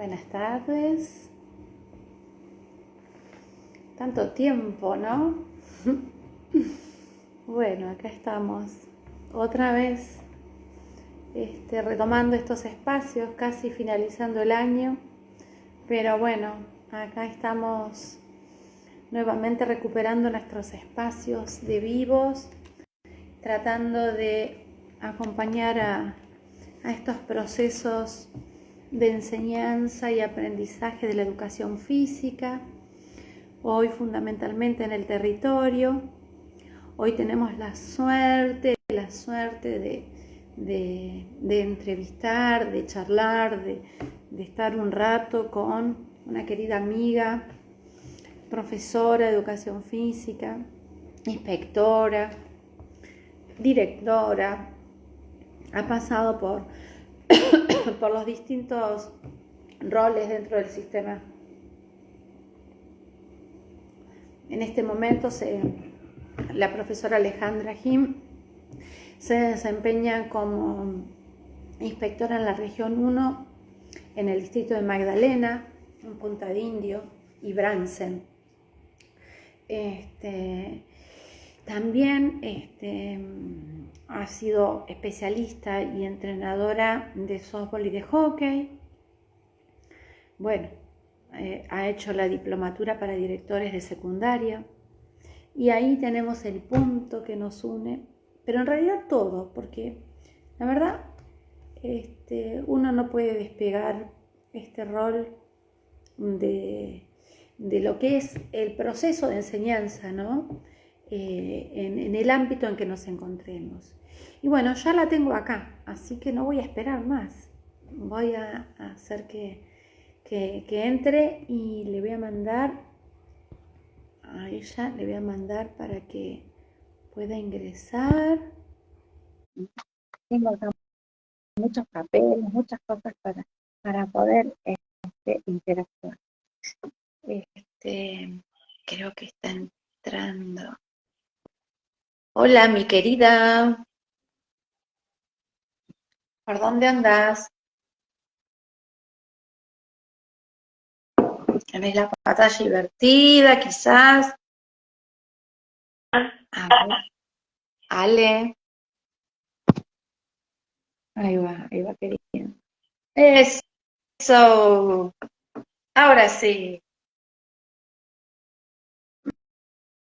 Buenas tardes. Tanto tiempo, ¿no? Bueno, acá estamos otra vez retomando estos espacios, casi finalizando el año. Pero bueno, acá estamos nuevamente recuperando nuestros espacios de vivos, tratando de acompañar a estos procesos de enseñanza y aprendizaje de la educación física, hoy fundamentalmente en el territorio. Hoy tenemos la suerte de entrevistar, de charlar, de estar un rato con una querida amiga, profesora de educación física, inspectora, directora, ha pasado por los distintos roles dentro del sistema. En este momento la profesora Alejandra Jim se desempeña como inspectora en la región 1, en el distrito de Magdalena, en Punta de Indio y Bransen. También ha sido especialista y entrenadora de softball y de hockey. Bueno, ha hecho la diplomatura para directores de secundaria. Y ahí tenemos el punto que nos une, pero en realidad todo, porque la verdad uno no puede despegar este rol de lo que es el proceso de enseñanza, ¿no? En el ámbito en que nos encontremos. Y bueno, ya la tengo acá, así que no voy a esperar más. Voy a hacer que entre y le voy a mandar a ella, le voy a mandar para que pueda ingresar. Tengo acá muchos papeles, muchas cosas para poder interactuar. Creo que está entrando. Hola, mi querida. ¿Por dónde andás? ¿Tenés la pantalla invertida, quizás? A ver, Ale. Ahí va, querida. Eso. Ahora sí.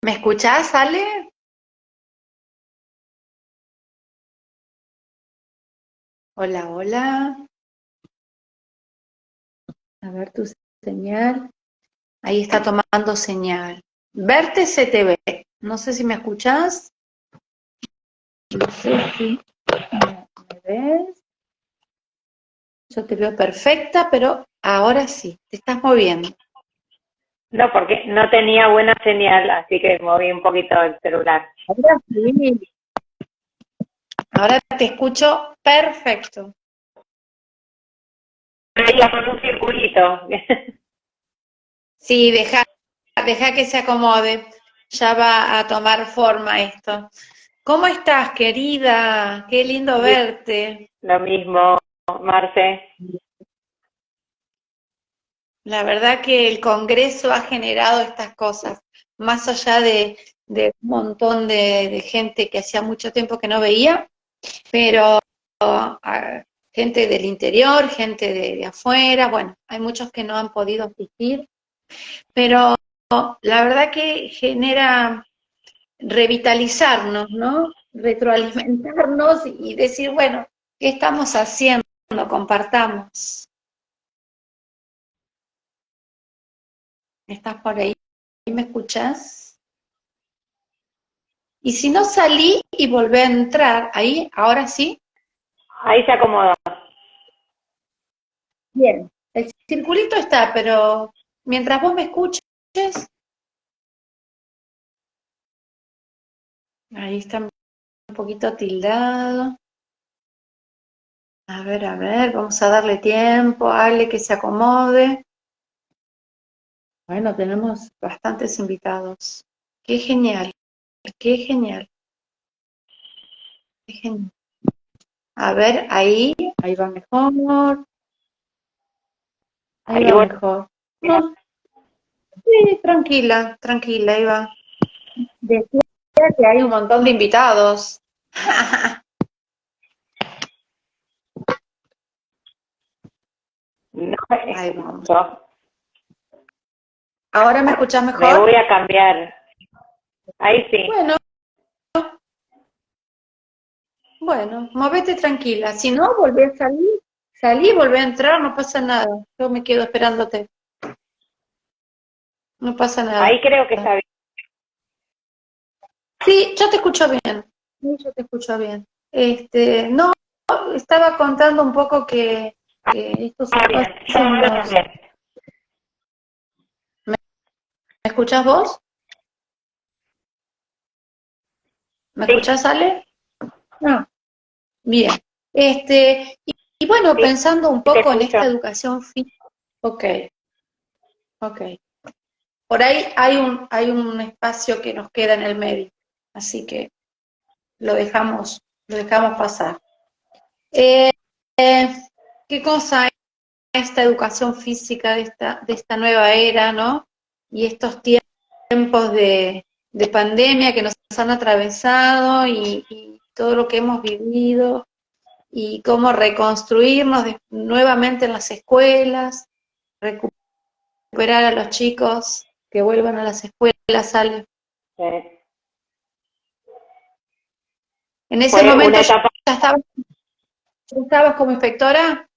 ¿Me escuchás, Ale? Hola, hola. A ver tu señal. Ahí está tomando señal. Verte se te ve. No sé si me escuchás. No sé si me ves. Yo te veo perfecta, pero ahora sí, te estás moviendo. No, porque no tenía buena señal, así que moví un poquito el celular. Ahora sí. Ahora te escucho perfecto. Veía con un circulito. Sí, deja que se acomode. Ya va a tomar forma esto. ¿Cómo estás, querida? Qué lindo Bien, verte. lo mismo, Marce. La verdad que el Congreso ha generado estas cosas, más allá de un montón de gente que hacía mucho tiempo que no veía, pero gente del interior, gente de afuera, bueno, hay muchos que no han podido asistir, pero la verdad que genera revitalizarnos, ¿no? Retroalimentarnos y decir, bueno, ¿qué estamos haciendo? Compartamos. ¿Estás por ahí? ¿Me escuchás? Y si no salí y volví a entrar, ahí, ahora sí. Ahí se acomodó. Bien. El circulito está, pero mientras vos me escuches, ahí está un poquito tildado. A ver, vamos a darle tiempo, Ale, que se acomode. Bueno, tenemos bastantes invitados. Qué genial, qué genial, qué genial. A ver, ahí va mejor. Ahí Ahí va bueno, mejor. No, sí, tranquila, tranquila, ahí va. Decía que hay un montón de invitados. no Ahí vamos. escucho. ¿Ahora me escuchás Me mejor? voy a cambiar. Ahí sí. Bueno, bueno, movete tranquila. Si no, volví a salir. Salí, volví a entrar, no pasa nada. Yo me quedo esperándote. No pasa nada. Ahí creo que está bien. Sí, yo te escucho bien. Sí, yo te escucho bien. No, estaba contando un poco que estos Ah, bien. Yo espacios ahora nos... también. ¿Me escuchás vos? ¿Me Sí, escuchás, Ale? No. Bien. Y bueno, sí, pensando un te poco en escucho. esta educación física. Ok, ok. Por ahí hay un espacio que nos queda en el medio, así que lo dejamos pasar. Eh, eh, ¿Qué cosa es esta educación física de esta nueva era, ¿no? Y estos tiempos de pandemia que nos han atravesado y todo lo que hemos vivido y cómo reconstruirnos nuevamente en las escuelas, recuperar a los chicos que vuelvan a las escuelas, Ale. Eh, En ese Fue momento una etapa. ya estabas como inspectora.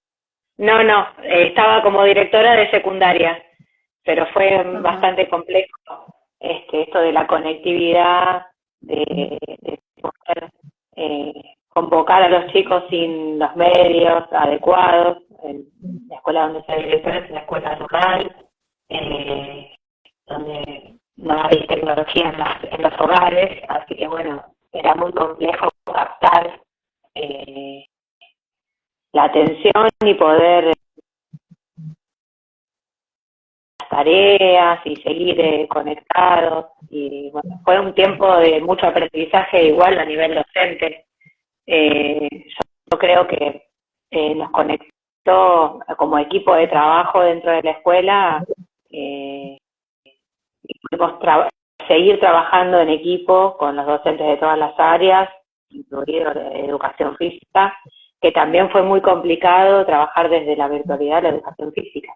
No, no, estaba como directora de secundaria, pero fue Ajá. bastante complejo esto de la conectividad, de poder convocar a los chicos sin los medios adecuados. En la escuela donde soy directora es una escuela rural, donde no hay tecnología en los hogares, así que bueno, era muy complejo captar eh, la atención y poder tareas y seguir conectados. Y bueno, fue un tiempo de mucho aprendizaje igual a nivel docente. Yo creo que nos conectó como equipo de trabajo dentro de la escuela eh, y pudimos seguir trabajando en equipo con los docentes de todas las áreas, incluido educación física, que también fue muy complicado trabajar desde la virtualidad la educación física.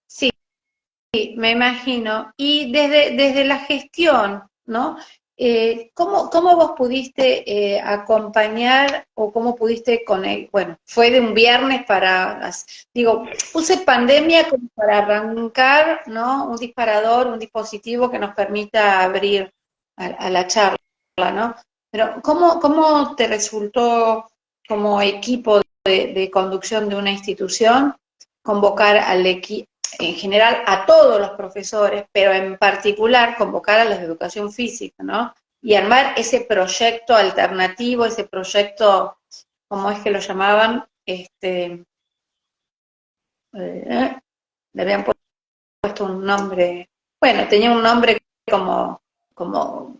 Sí, me imagino. Y desde la gestión, ¿no? ¿Cómo vos pudiste acompañar o cómo pudiste con él? Bueno, fue de un viernes digo, puse pandemia como para arrancar, ¿no? Un disparador, un dispositivo que nos permita abrir a la charla, ¿no? Pero ¿cómo te resultó como equipo de conducción de una institución convocar al equipo? En general a todos los profesores, pero en particular convocar a los de educación física, ¿no? Y armar ese proyecto alternativo, ese proyecto, ¿cómo es que lo llamaban? Le habían puesto un nombre, bueno, tenía un nombre como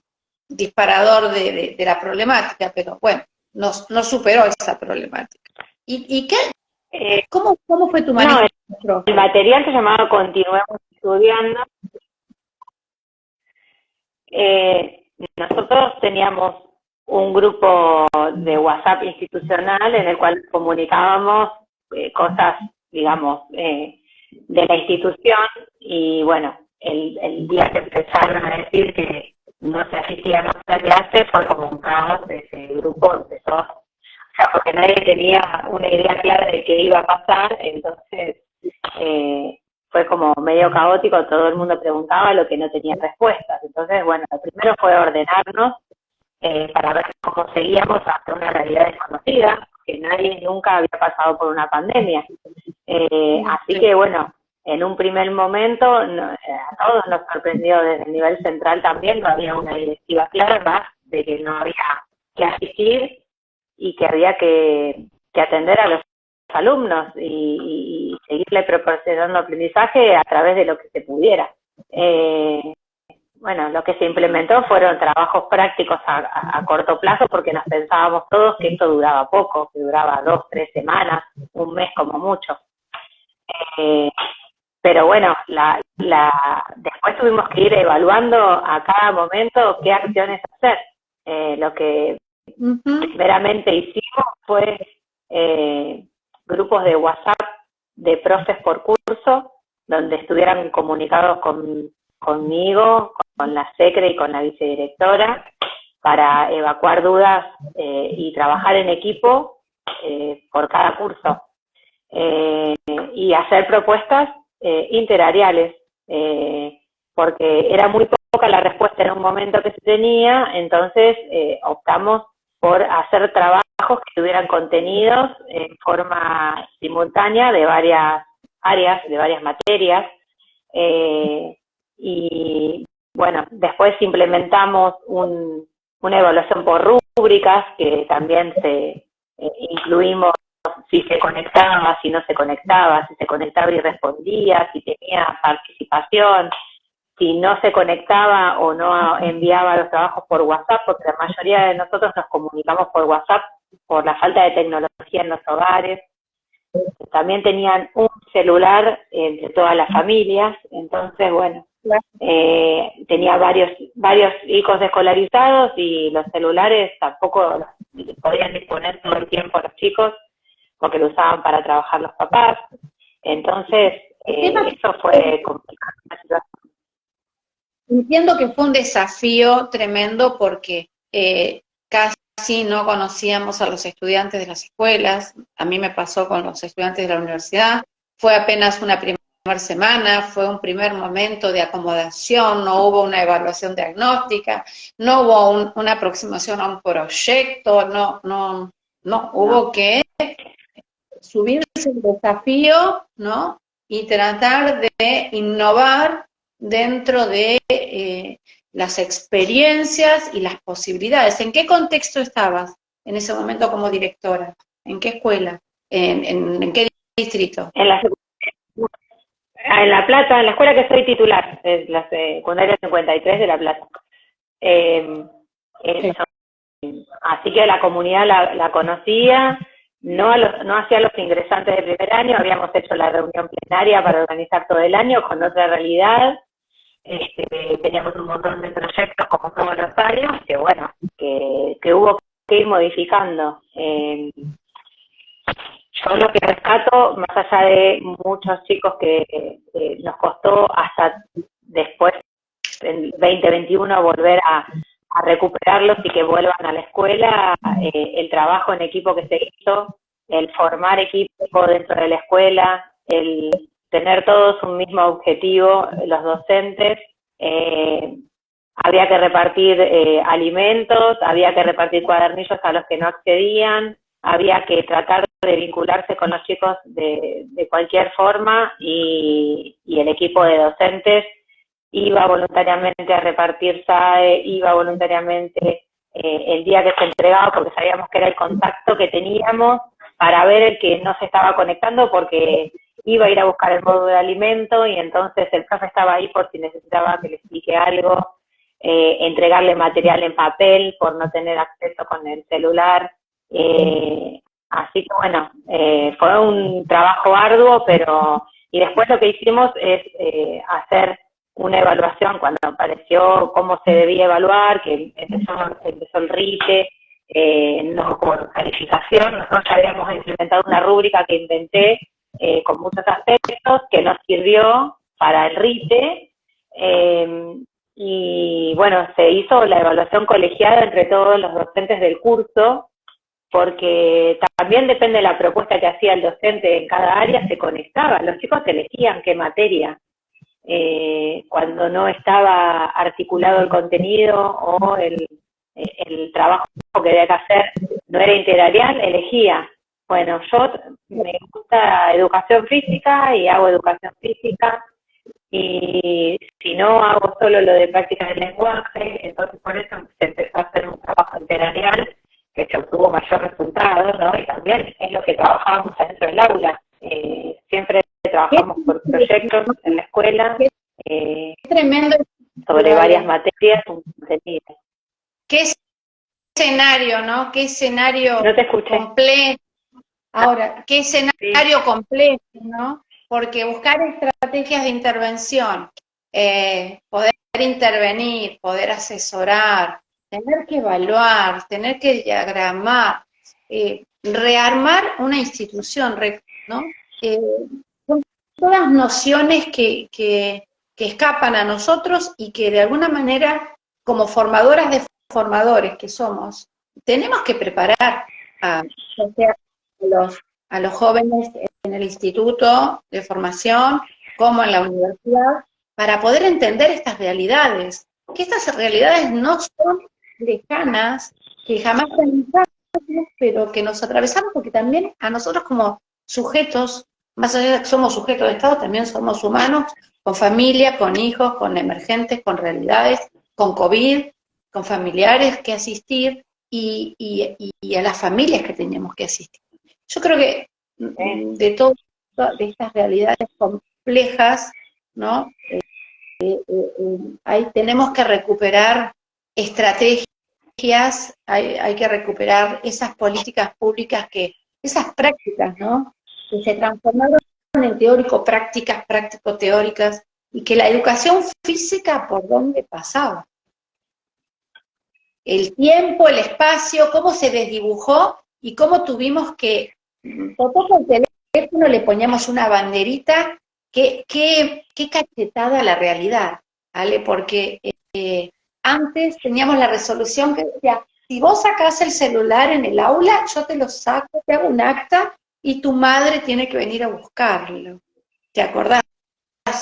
disparador de la problemática, pero bueno, no superó esa problemática. ¿Y qué? Eh, ¿Cómo fue tu no, manejo, el profe? material se llamaba Continuemos Estudiando. Nosotros teníamos un grupo de WhatsApp institucional en el cual comunicábamos cosas, digamos, de la institución y bueno, el día que empezaron a decir que no se asistía más a clase fue como un caos de ese grupo, empezó, o sea, porque nadie tenía una idea clara de qué iba a pasar, entonces fue como medio caótico, todo el mundo preguntaba lo que no tenía respuestas. Entonces, bueno, lo primero fue ordenarnos para ver cómo seguíamos hasta una realidad desconocida, que nadie nunca había pasado por una pandemia. Así que, bueno, en un primer momento a todos nos sorprendió desde el nivel central también, no había una directiva clara de que no había que asistir y que había que atender a los alumnos y seguirle proporcionando aprendizaje a través de lo que se pudiera. Bueno, lo que se implementó fueron trabajos prácticos a corto plazo porque nos pensábamos todos que esto duraba poco, que duraba 2, 3 semanas, un mes como mucho. Eh, pero bueno, después tuvimos que ir evaluando a cada momento qué acciones hacer. Lo que primeramente hicimos fue grupos de WhatsApp de profes por curso, donde estuvieran comunicados conmigo, con la secre y con la vicedirectora, para evacuar dudas y trabajar en equipo por cada curso. Y hacer propuestas interariales, porque era muy poca la respuesta en un momento que se tenía, entonces optamos por hacer trabajos que tuvieran contenidos en forma simultánea de varias áreas, de varias materias, y bueno, después implementamos una evaluación por rúbricas, que también incluimos si se conectaba, si no se conectaba, si se conectaba y respondía, si tenía participación, si no se conectaba o no enviaba los trabajos por WhatsApp, porque la mayoría de nosotros nos comunicamos por WhatsApp por la falta de tecnología en los hogares. También tenían un celular entre todas las familias, entonces, bueno, tenía varios hijos escolarizados y los celulares tampoco podían disponer todo el tiempo los chicos, porque lo usaban para trabajar los papás. Entonces, eso fue complicado. Entiendo que fue un desafío tremendo porque casi no conocíamos a los estudiantes de las escuelas. A mí me pasó con los estudiantes de la universidad. Fue apenas una primera semana, fue un primer momento de acomodación, no hubo una evaluación diagnóstica, no hubo una aproximación a un proyecto, no, hubo que subirse el desafío, ¿no? Y tratar de innovar dentro de las experiencias y las posibilidades. ¿En qué contexto estabas en ese momento como directora? ¿En qué escuela? ¿En qué distrito? En La Plata, en la escuela que soy titular, es la secundaria 53 de La Plata. Sí. Así que la comunidad la conocía, no hacia los ingresantes del primer año, habíamos hecho la reunión plenaria para organizar todo el año con otra realidad. Teníamos un montón de proyectos como todos los años, que bueno, que hubo que ir modificando. Yo lo que rescato, más allá de muchos chicos que nos costó hasta después, en 2021, volver a recuperarlos y que vuelvan a la escuela, el trabajo en equipo que se hizo, el formar equipo dentro de la escuela, el tener todos un mismo objetivo, los docentes, había que repartir alimentos, había que repartir cuadernillos a los que no accedían, había que tratar de vincularse con los chicos de cualquier forma, y el equipo de docentes iba voluntariamente a repartir SAE, iba voluntariamente el día que se entregaba, porque sabíamos que era el contacto que teníamos para ver el que no se estaba conectando, porque iba a ir a buscar el módulo de alimento, y entonces el profe estaba ahí por si necesitaba que le explique algo, entregarle material en papel por no tener acceso con el celular. Así que bueno, fue un trabajo arduo, y después lo que hicimos es hacer una evaluación cuando apareció cómo se debía evaluar, que empezó el RITE, no por calificación. Nosotros ya habíamos implementado una rúbrica que inventé con muchos aspectos que nos sirvió para el RITE, y bueno, se hizo la evaluación colegiada entre todos los docentes del curso, porque también depende de la propuesta que hacía el docente en cada área, se conectaba, los chicos elegían qué materia. Cuando no estaba articulado el contenido o el trabajo que había que hacer no era integral, elegía. Bueno, yo me gusta educación física y hago educación física, y si no hago solo lo de práctica del lenguaje, entonces por eso se empezó a hacer un trabajo integral que se obtuvo mayor resultado, ¿no? Y también es lo que trabajamos dentro del aula. Siempre trabajamos por proyectos en la escuela, tremendo, sobre varias materias. ¿Qué escenario, no? ¿Qué escenario no te escuché. completo? Ahora, ¿qué escenario completo, no? porque buscar estrategias de intervención, poder intervenir, poder asesorar, tener que evaluar, tener que diagramar, rearmar una institución, ¿no? Son todas nociones que escapan a nosotros y que de alguna manera, como formadoras de formadores que somos, tenemos que preparar a los jóvenes en el instituto de formación como en la universidad para poder entender estas realidades, que estas realidades no son lejanas, que jamás pensamos, pero que nos atravesamos porque también a nosotros como sujetos, más allá de que somos sujetos de Estado, también somos humanos, con familia, con hijos, con emergentes, con realidades, con COVID, con familiares que asistir y a las familias que tenemos que asistir. Yo creo que de todas estas realidades complejas, ¿no? Ahí tenemos que recuperar estrategias, hay que recuperar esas políticas públicas esas prácticas, ¿no? Que se transformaron en teórico-prácticas, práctico-teóricas, y que la educación física por dónde pasaba. El tiempo, el espacio, cómo se desdibujó y cómo tuvimos que, por poco el teléfono le poníamos una banderita, qué cachetada la realidad, ¿vale? Porque antes teníamos la resolución que decía, si vos sacás el celular en el aula, yo te lo saco, te hago un acta y tu madre tiene que venir a buscarlo. ¿Te acordás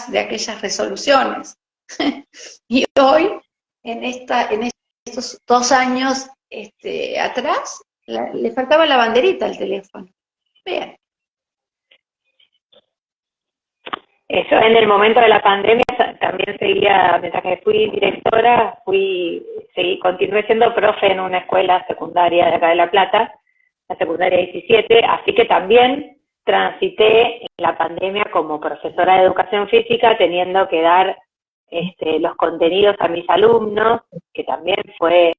de aquellas resoluciones? Y hoy, en estos 2 años atrás, le faltaba la banderita al teléfono. Bien. Yo en el momento de la pandemia también seguía, mientras que fui directora, continué siendo profe en una escuela secundaria de acá de La Plata, la secundaria 17, así que también transité la pandemia como profesora de educación física, teniendo que dar los contenidos a mis alumnos, que también fue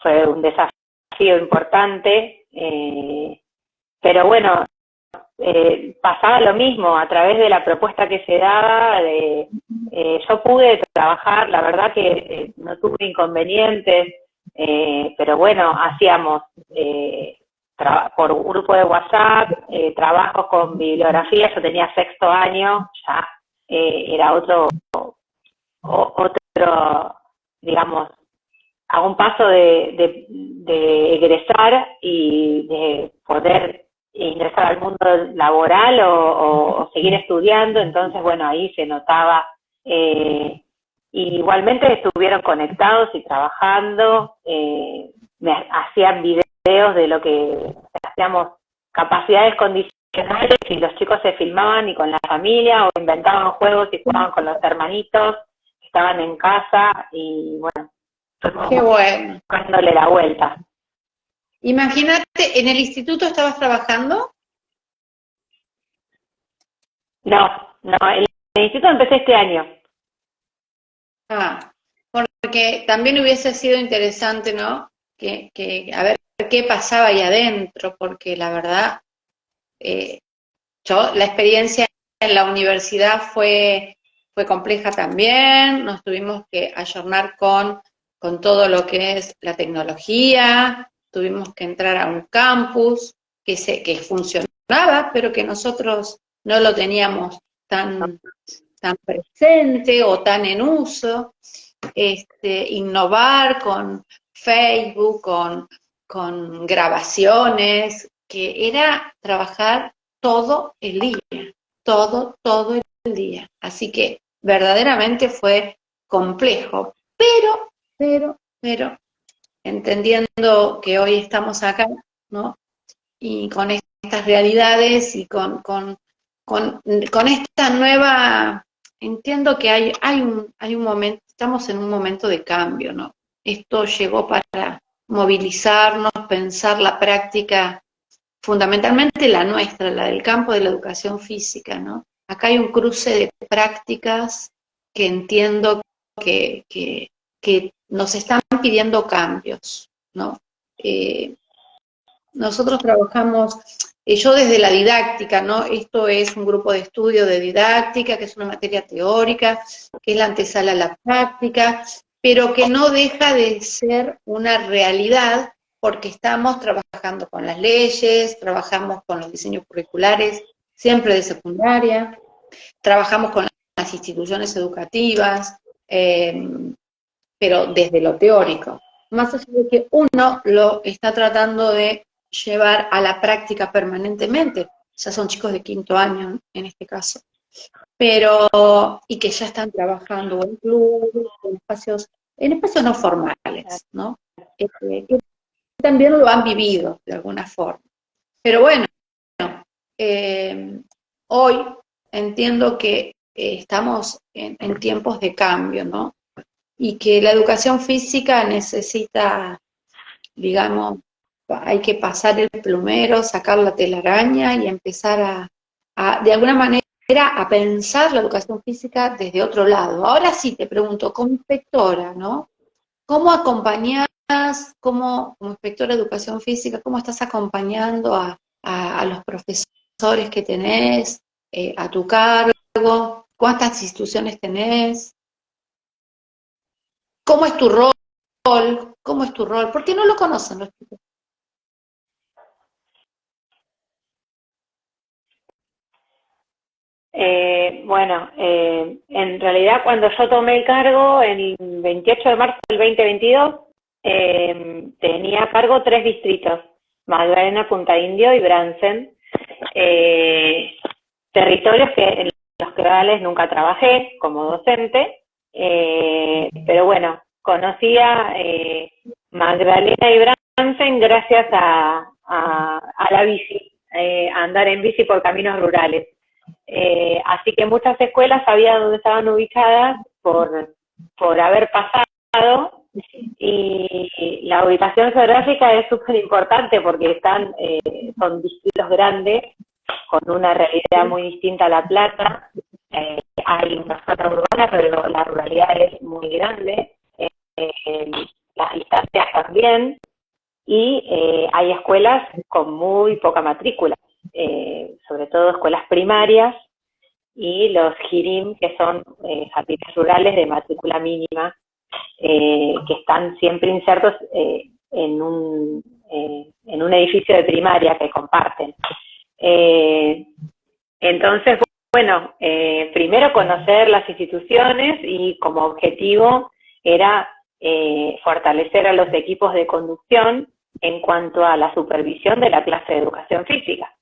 un desafío importante, pero bueno, pasaba lo mismo a través de la propuesta que se daba, yo pude trabajar, la verdad que no tuve inconvenientes, pero bueno, hacíamos por un grupo de WhatsApp, trabajos con bibliografía, yo tenía 6º año, ya era otro, digamos, a un paso de egresar y de poder ingresar al mundo laboral o seguir estudiando, entonces bueno, ahí se notaba, y igualmente estuvieron conectados y trabajando, me hacían videos de lo que hacíamos, capacidades condicionales, y los chicos se filmaban y con la familia, o inventaban juegos y jugaban con los hermanitos, estaban en casa, y bueno, qué bueno, dándole la vuelta. Imagínate, ¿en el instituto estabas trabajando? No, en el instituto empecé este año. Porque también hubiese sido interesante, ¿no? Que a ver qué pasaba ahí adentro, porque la verdad, la experiencia en la universidad fue compleja también, nos tuvimos que ayornar con todo lo que es la tecnología, tuvimos que entrar a un campus que funcionaba, pero que nosotros no lo teníamos tan presente o tan en uso, innovar con Facebook, con grabaciones, que era trabajar todo el día, todo el día. Así que verdaderamente fue complejo, pero, entendiendo que hoy estamos acá, ¿no? Y con estas realidades y con esta nueva, entiendo que hay un momento, estamos en un momento de cambio, ¿no? Esto llegó para movilizarnos, pensar la práctica, fundamentalmente la nuestra, la del campo de la educación física, ¿no? Acá hay un cruce de prácticas que entiendo que nos están pidiendo cambios, ¿no? Nosotros trabajamos yo desde la didáctica, ¿no? Esto es un grupo de estudio de didáctica, que es una materia teórica, que es la antesala a la práctica, pero que no deja de ser una realidad porque estamos trabajando con las leyes, trabajamos con los diseños curriculares, siempre de secundaria, trabajamos con las instituciones educativas, pero desde lo teórico. Más allá de que uno lo está tratando de llevar a la práctica permanentemente, ya son chicos de 5º año en este caso, pero, y que ya están trabajando en clubes, en espacios no formales, ¿no? Que también lo han vivido de alguna forma. Pero bueno, hoy entiendo que estamos en tiempos de cambio, ¿no? Y que la educación física necesita, digamos, hay que pasar el plumero, sacar la telaraña y empezar de alguna manera, a pensar la educación física desde otro lado. Ahora sí te pregunto, como inspectora, ¿no? ¿Cómo acompañás, como inspectora de educación física, cómo estás acompañando a los profesores que tenés a tu cargo? ¿Cuántas instituciones tenés? ¿Cómo es tu rol? ¿Cómo es tu rol? Porque no lo conocen los chicos. En realidad cuando yo tomé el cargo, el 28 de marzo del 2022, tenía a cargo 3 distritos, Magdalena, Punta Indio y Bransen, territorios en los cuales nunca trabajé como docente, pero bueno, conocía Magdalena y Bransen gracias a la bici, a andar en bici por caminos rurales. Así que muchas escuelas sabía dónde estaban ubicadas por haber pasado, y la ubicación geográfica es súper importante porque son distritos grandes con una realidad muy distinta a La Plata. Hay una zona urbana, pero la ruralidad es muy grande, las distancias también, y hay escuelas con muy poca matrícula, sobre todo escuelas primarias, y los JIRIM, que son jardines rurales de matrícula mínima, que están siempre insertos en un edificio de primaria que comparten. Entonces, bueno, primero conocer las instituciones, y como objetivo era fortalecer a los equipos de conducción en cuanto a la supervisión de la clase de educación física,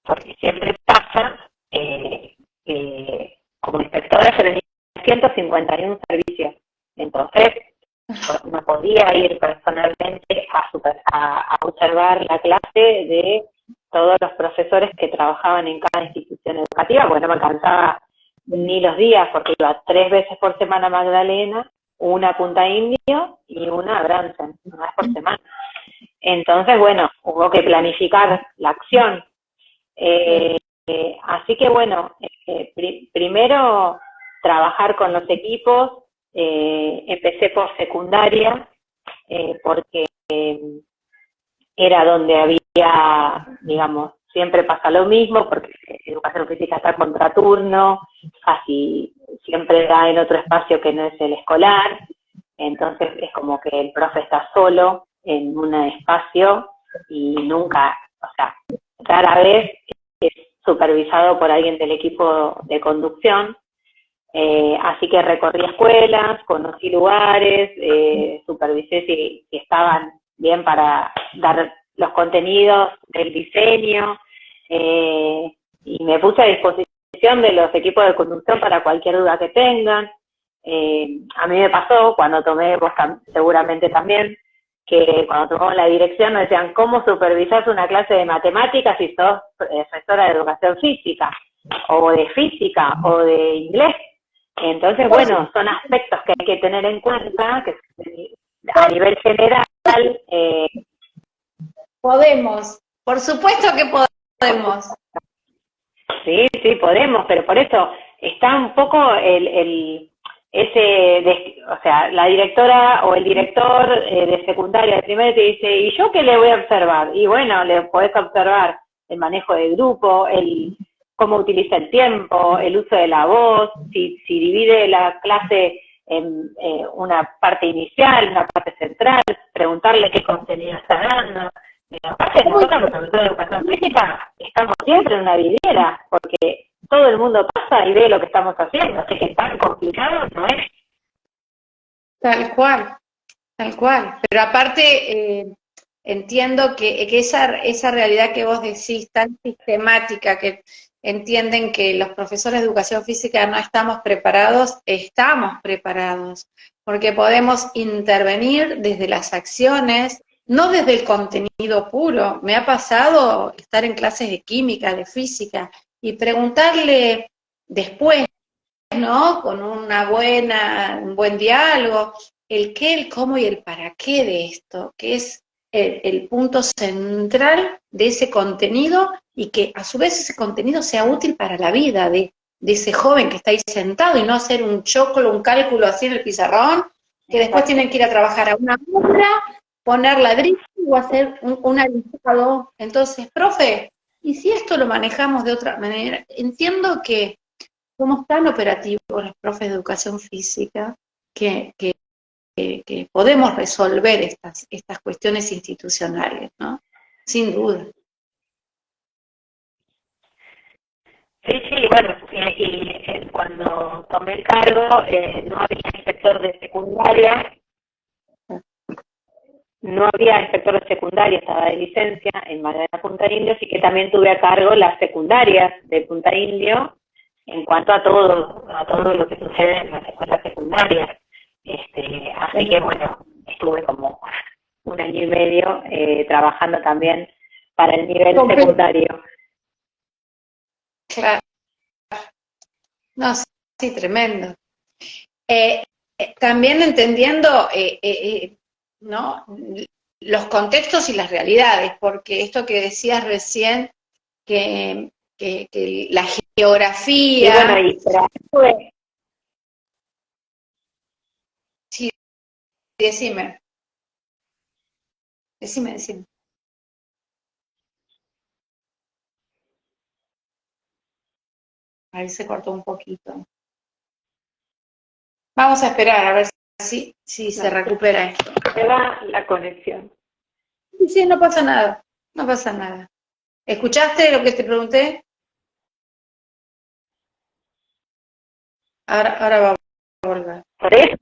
porque siempre pasa como inspectora se tenía 151 servicios, entonces no podía ir personalmente a observar la clase de todos los profesores que trabajaban en cada institución educativa, porque no me alcanzaba ni los días, porque iba 3 veces por semana a Magdalena, una a Punta Indio y una a Bransen, una vez por semana. Entonces, bueno, hubo que planificar la acción. Así que, bueno, primero trabajar con los equipos. Empecé por secundaria, porque era donde había, digamos, siempre pasa lo mismo, porque educación física está contraturno, casi siempre da en otro espacio que no es el escolar, entonces es como que el profe está solo en un espacio y nunca, o sea, rara vez es supervisado por alguien del equipo de conducción. Así que recorrí escuelas, conocí lugares, supervisé si estaban bien para dar los contenidos del diseño, y me puse a disposición de los equipos de conducción para cualquier duda que tengan. A mí me pasó cuando tomé, vos seguramente también, que cuando tomamos la dirección nos decían, ¿cómo supervisás una clase de matemáticas si sos profesora de educación física, o de física, o de inglés? Entonces, bueno, son aspectos que hay que tener en cuenta, que a nivel general... Podemos, por supuesto que podemos. Sí, podemos, pero por eso está un poco o sea, la directora o el director de secundaria, de primaria, te dice, ¿y yo qué le voy a observar? Y bueno, le podés observar el manejo de grupo, cómo utiliza el tiempo, el uso de la voz, si divide la clase en una parte inicial, una parte central, preguntarle qué contenido está dando. Aparte, nosotros los profesores de educación física estamos siempre en una vidriera, porque todo el mundo pasa y ve lo que estamos haciendo, así que tan complicado no es. Tal cual, tal cual. Pero aparte, entiendo que esa realidad que vos decís, tan sistemática, que entienden que los profesores de educación física no estamos preparados, porque podemos intervenir desde las acciones, no desde el contenido puro. Me ha pasado estar en clases de química, de física, y preguntarle después, ¿no? Con un buen diálogo, el qué, el cómo y el para qué de esto, que es el punto central de ese contenido y que a su vez ese contenido sea útil para la vida de ese joven que está ahí sentado y no hacer un choclo, un cálculo así en el pizarrón, que después tienen que ir a trabajar a una obra, poner ladrillo o hacer un alisado. Entonces, profe, ¿y si esto lo manejamos de otra manera? Entiendo que somos tan operativos los profes de educación física que podemos resolver estas cuestiones institucionales, ¿no? Sin duda. Sí, bueno, y cuando tomé el cargo no había inspector de secundaria, estaba de licencia en Magdalena Punta Indio, así que también tuve a cargo las secundarias de Punta Indio en cuanto a todo lo que sucede en las escuelas secundarias. Así que bueno, estuve como 1 año y medio trabajando también para el nivel secundario. Claro. No, sí, tremendo. También entendiendo, ¿no? Los contextos y las realidades, porque esto que decías recién, que la geografía... Y bueno, Sí, decime. Ahí se cortó un poquito. Vamos a esperar a ver si se recupera esto. Se va la conexión. Sí, no pasa nada. No pasa nada. ¿Escuchaste lo que te pregunté? Ahora va a volver. ¿Por eso?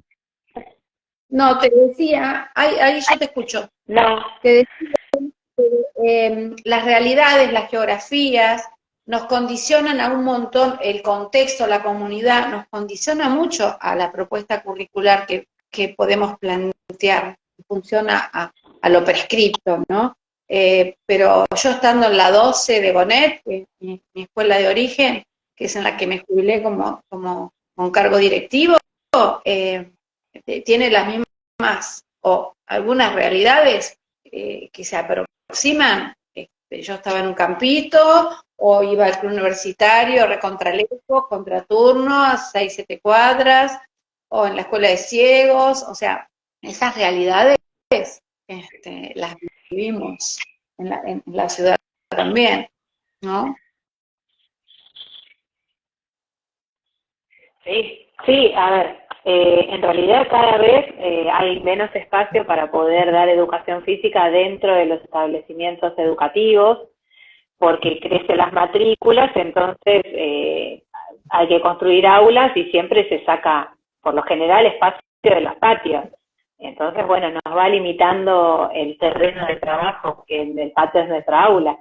No, te decía, ahí yo te escucho. No. Te decía que las realidades, las geografías, nos condicionan a un montón, el contexto, la comunidad, nos condiciona mucho a la propuesta curricular que podemos plantear, funciona a lo prescripto, ¿no? Pero yo estando en la 12 de Gonet, que es mi escuela de origen, que es en la que me jubilé con cargo directivo, tiene las mismas o algunas realidades que se aproximan. Yo estaba en un campito, o iba al club universitario, recontralejos, contraturno, a 6, 7 cuadras, o en la escuela de ciegos, o sea, esas realidades las vivimos en la ciudad también, ¿no? Sí, a ver, en realidad cada vez hay menos espacio para poder dar educación física dentro de los establecimientos educativos, porque crecen las matrículas, entonces hay que construir aulas y siempre se saca, por lo general, espacio de los patios. Entonces, bueno, nos va limitando el terreno de trabajo, que el patio es nuestra aula.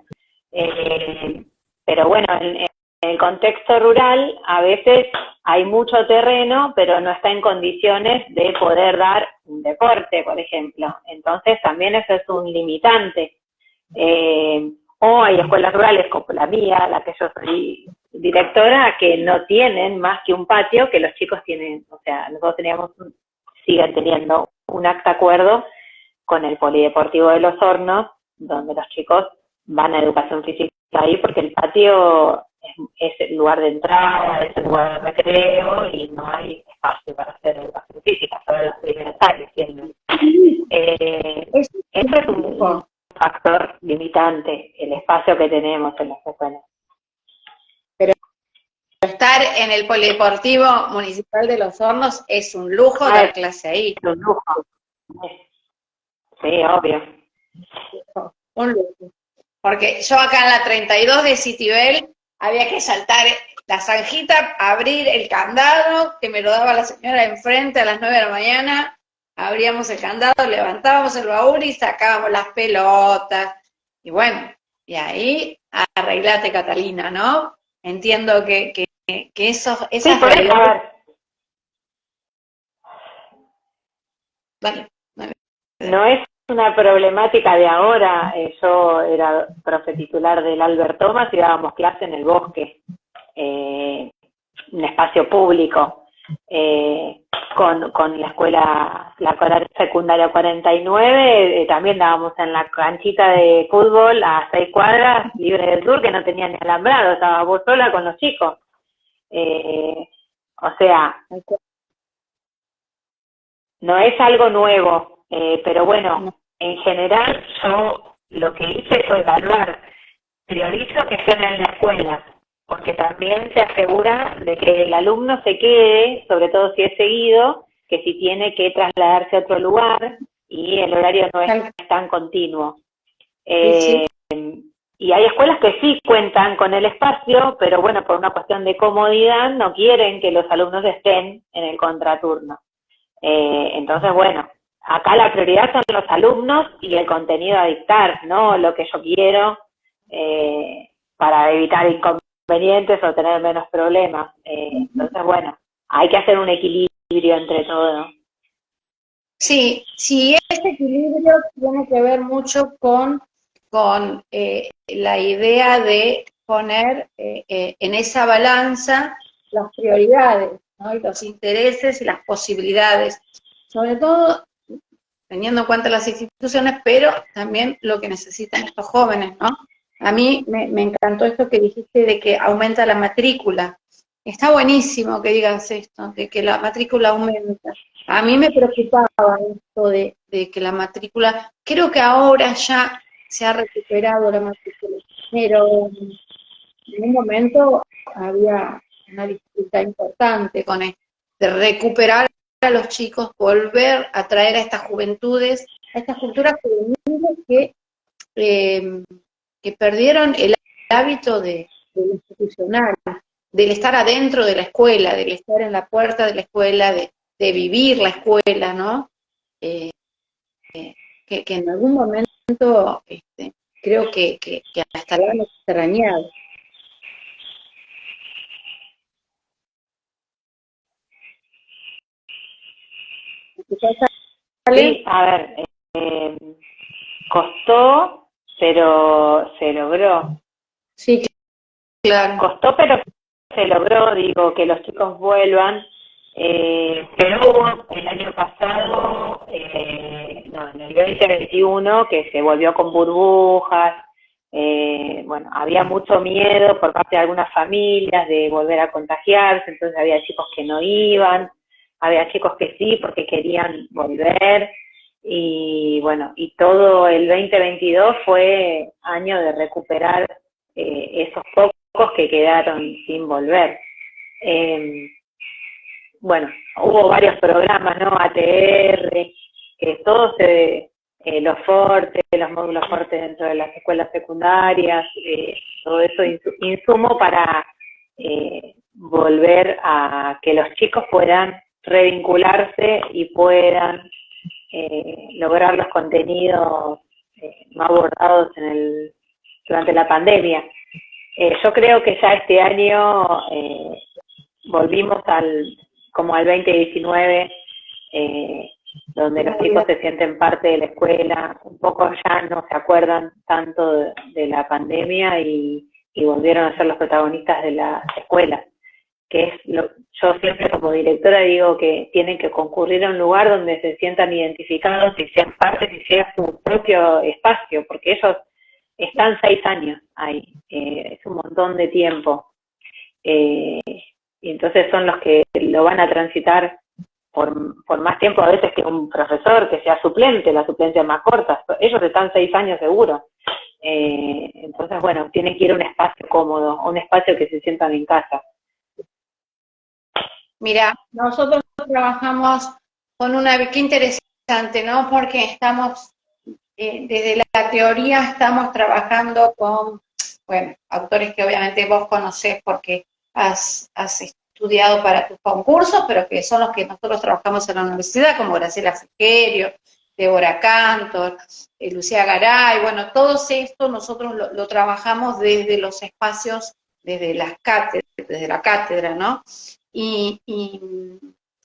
Pero bueno, en el contexto rural a veces hay mucho terreno, pero no está en condiciones de poder dar un deporte, por ejemplo. Entonces también eso es un limitante. O hay escuelas rurales como la mía, la que yo soy directora, que no tienen más que un patio, que los chicos tienen, o sea, nosotros siguen teniendo un acta acuerdo con el Polideportivo de Los Hornos, donde los chicos van a educación física ahí, porque el patio es el lugar de entrada, es el lugar de recreo, y no hay espacio para hacer educación física, solo los primeros años tienen. Eso es un factor limitante, el espacio que tenemos en las escuelas. Estar en el Polideportivo Municipal de Los Hornos es un lujo dar clase ahí. Es un lujo. Sí, obvio. Un lujo. Porque yo acá en la 32 de Citibel había que saltar la zanjita, abrir el candado, que me lo daba la señora enfrente a las 9 de la mañana, abríamos el candado, levantábamos el baúl y sacábamos las pelotas. Y bueno, y ahí arreglate, Catalina, ¿no? Entiendo que esas sí, realidades... Vale. No es una problemática de ahora. Yo era profe titular del Albert Thomas y dábamos clase en el bosque, un espacio público, con la escuela, la secundaria 49, también dábamos en la canchita de fútbol a 6 cuadras, libre del sur, que no tenía ni alambrado, estaba vos sola con los chicos. O sea, no es algo nuevo, pero bueno, en general yo lo que hice fue evaluar, priorizo que estén en la escuela, porque también se asegura de que el alumno se quede, sobre todo si es seguido, que si tiene que trasladarse a otro lugar y el horario no es tan continuo. Sí. Y hay escuelas que sí cuentan con el espacio, pero bueno, por una cuestión de comodidad no quieren que los alumnos estén en el contraturno. Entonces, bueno, acá la prioridad son los alumnos y el contenido a dictar, no lo que yo quiero, para evitar inconvenientes o tener menos problemas. Entonces, bueno, hay que hacer un equilibrio entre todo. Sí, ese equilibrio tiene que ver mucho con la idea de poner en esa balanza las prioridades, ¿no? Y los intereses y las posibilidades, sobre todo teniendo en cuenta las instituciones, pero también lo que necesitan estos jóvenes, ¿no? A mí me encantó esto que dijiste de que aumenta la matrícula. Está buenísimo que digas esto, de que la matrícula aumenta. A mí me preocupaba esto de que la matrícula, creo que ahora ya se ha recuperado la matrícula, pero en un momento había una dificultad importante con esto, de recuperar a los chicos, volver a traer a estas juventudes, a estas culturas juveniles que perdieron el hábito de lo institucional, del estar adentro de la escuela, del estar en la puerta de la escuela, de vivir la escuela, ¿no? Que en algún momento creo que hasta la han extrañado. Sí, a ver, costó, pero se logró. Sí, claro. Costó, pero se logró, digo, que los chicos vuelvan. Pero hubo el año pasado, no, en el 2021, que se volvió con burbujas. Bueno, había mucho miedo por parte de algunas familias de volver a contagiarse, entonces había chicos que no iban, había chicos que sí porque querían volver. Y bueno, y todo el 2022 fue año de recuperar esos pocos que quedaron sin volver. Bueno, hubo varios programas, ¿no? ATR, que todos los fortes, los módulos fortes dentro de las escuelas secundarias, todo eso insumo para volver a que los chicos puedan revincularse y puedan lograr los contenidos no abordados durante la pandemia. Yo creo que ya este año volvimos como al 2019, donde los chicos se sienten parte de la escuela, un poco ya no se acuerdan tanto de la pandemia y volvieron a ser los protagonistas de las escuelas, que es yo siempre como directora digo que tienen que concurrir a un lugar donde se sientan identificados y sean parte y sea su propio espacio, porque ellos están 6 años ahí, es un montón de tiempo. Y entonces son los que lo van a transitar por más tiempo a veces que un profesor que sea suplente, la suplencia es más corta, ellos están 6 años seguro. Entonces, bueno, tienen que ir a un espacio cómodo, a un espacio que se sientan en casa. Mira, nosotros trabajamos con qué interesante, ¿no? Porque estamos, desde la teoría estamos trabajando con, bueno, autores que obviamente vos conocés porque has estudiado para tus concursos, pero que son los que nosotros trabajamos en la universidad, como Graciela Frigerio, Débora Cantor, Lucía Garay, bueno, todo esto nosotros lo trabajamos desde los espacios, desde la cátedra, ¿no? Y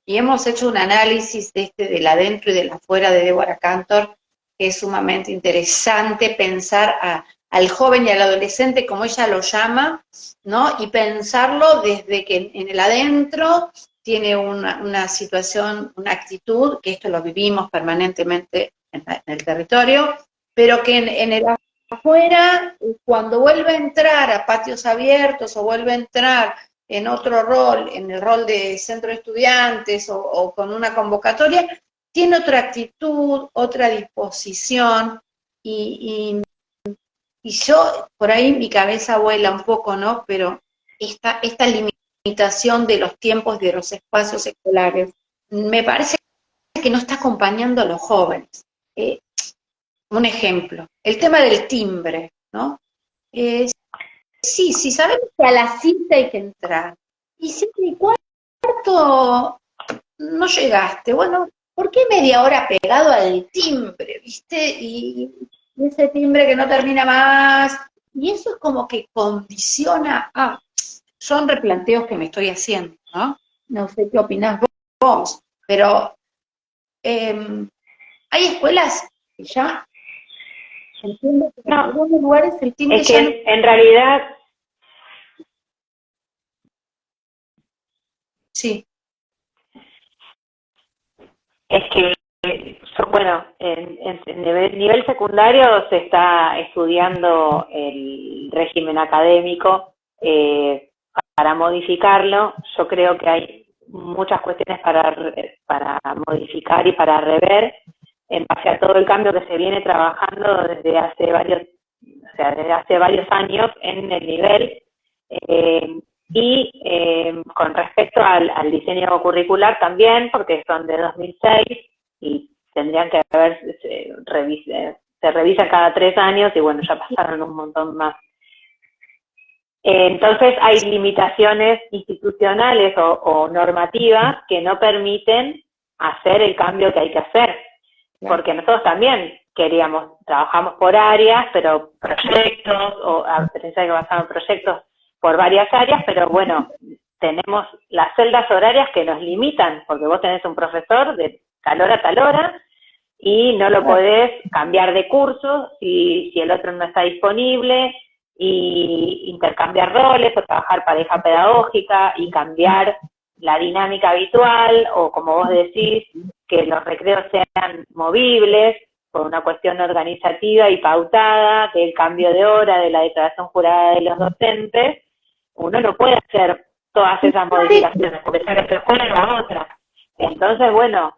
hemos hecho un análisis del adentro y del afuera de Débora Cantor, que es sumamente interesante pensar al joven y al adolescente, como ella lo llama, ¿no? Y pensarlo desde que en el adentro tiene una situación, una actitud, que esto lo vivimos permanentemente en el territorio, pero que en el afuera, cuando vuelve a entrar a patios abiertos o vuelve a entrar en otro rol, en el rol de centro de estudiantes o con una convocatoria, tiene otra actitud, otra disposición, y yo, por ahí mi cabeza vuela un poco, ¿no? Pero esta limitación de los tiempos de los espacios escolares, me parece que no está acompañando a los jóvenes. Un ejemplo, el tema del timbre, ¿no? Sí, sabemos que a la cita hay que entrar. Y 7:15 no llegaste. Bueno, ¿por qué media hora pegado al timbre, viste? Y ese timbre que no termina más. Y eso es como que condiciona son replanteos que me estoy haciendo, ¿no? No sé qué opinás vos, pero hay escuelas que ya entiendo que en algunos lugares el timbre es que ya no... en realidad... Sí. Es que, bueno, en nivel secundario se está estudiando el régimen académico para modificarlo. Yo creo que hay muchas cuestiones para modificar y para rever en base a todo el cambio que se viene trabajando desde hace varios años en el nivel. Con respecto al diseño curricular también, porque son de 2006 y tendrían que se revisa cada 3 años y bueno, ya pasaron un montón más. Entonces hay limitaciones institucionales o normativas que no permiten hacer el cambio que hay que hacer, porque nosotros también trabajamos por áreas, pero proyectos, o aprendizaje basado en proyectos por varias áreas, pero bueno, tenemos las celdas horarias que nos limitan, porque vos tenés un profesor de tal hora a tal hora, y no lo podés cambiar de curso si el otro no está disponible, y intercambiar roles, o trabajar pareja pedagógica, y cambiar la dinámica habitual, o como vos decís, que los recreos sean movibles, por una cuestión organizativa y pautada, del cambio de hora, de la declaración jurada de los docentes. Uno no puede hacer todas esas modificaciones, porque ya que una y la otra. Entonces, bueno,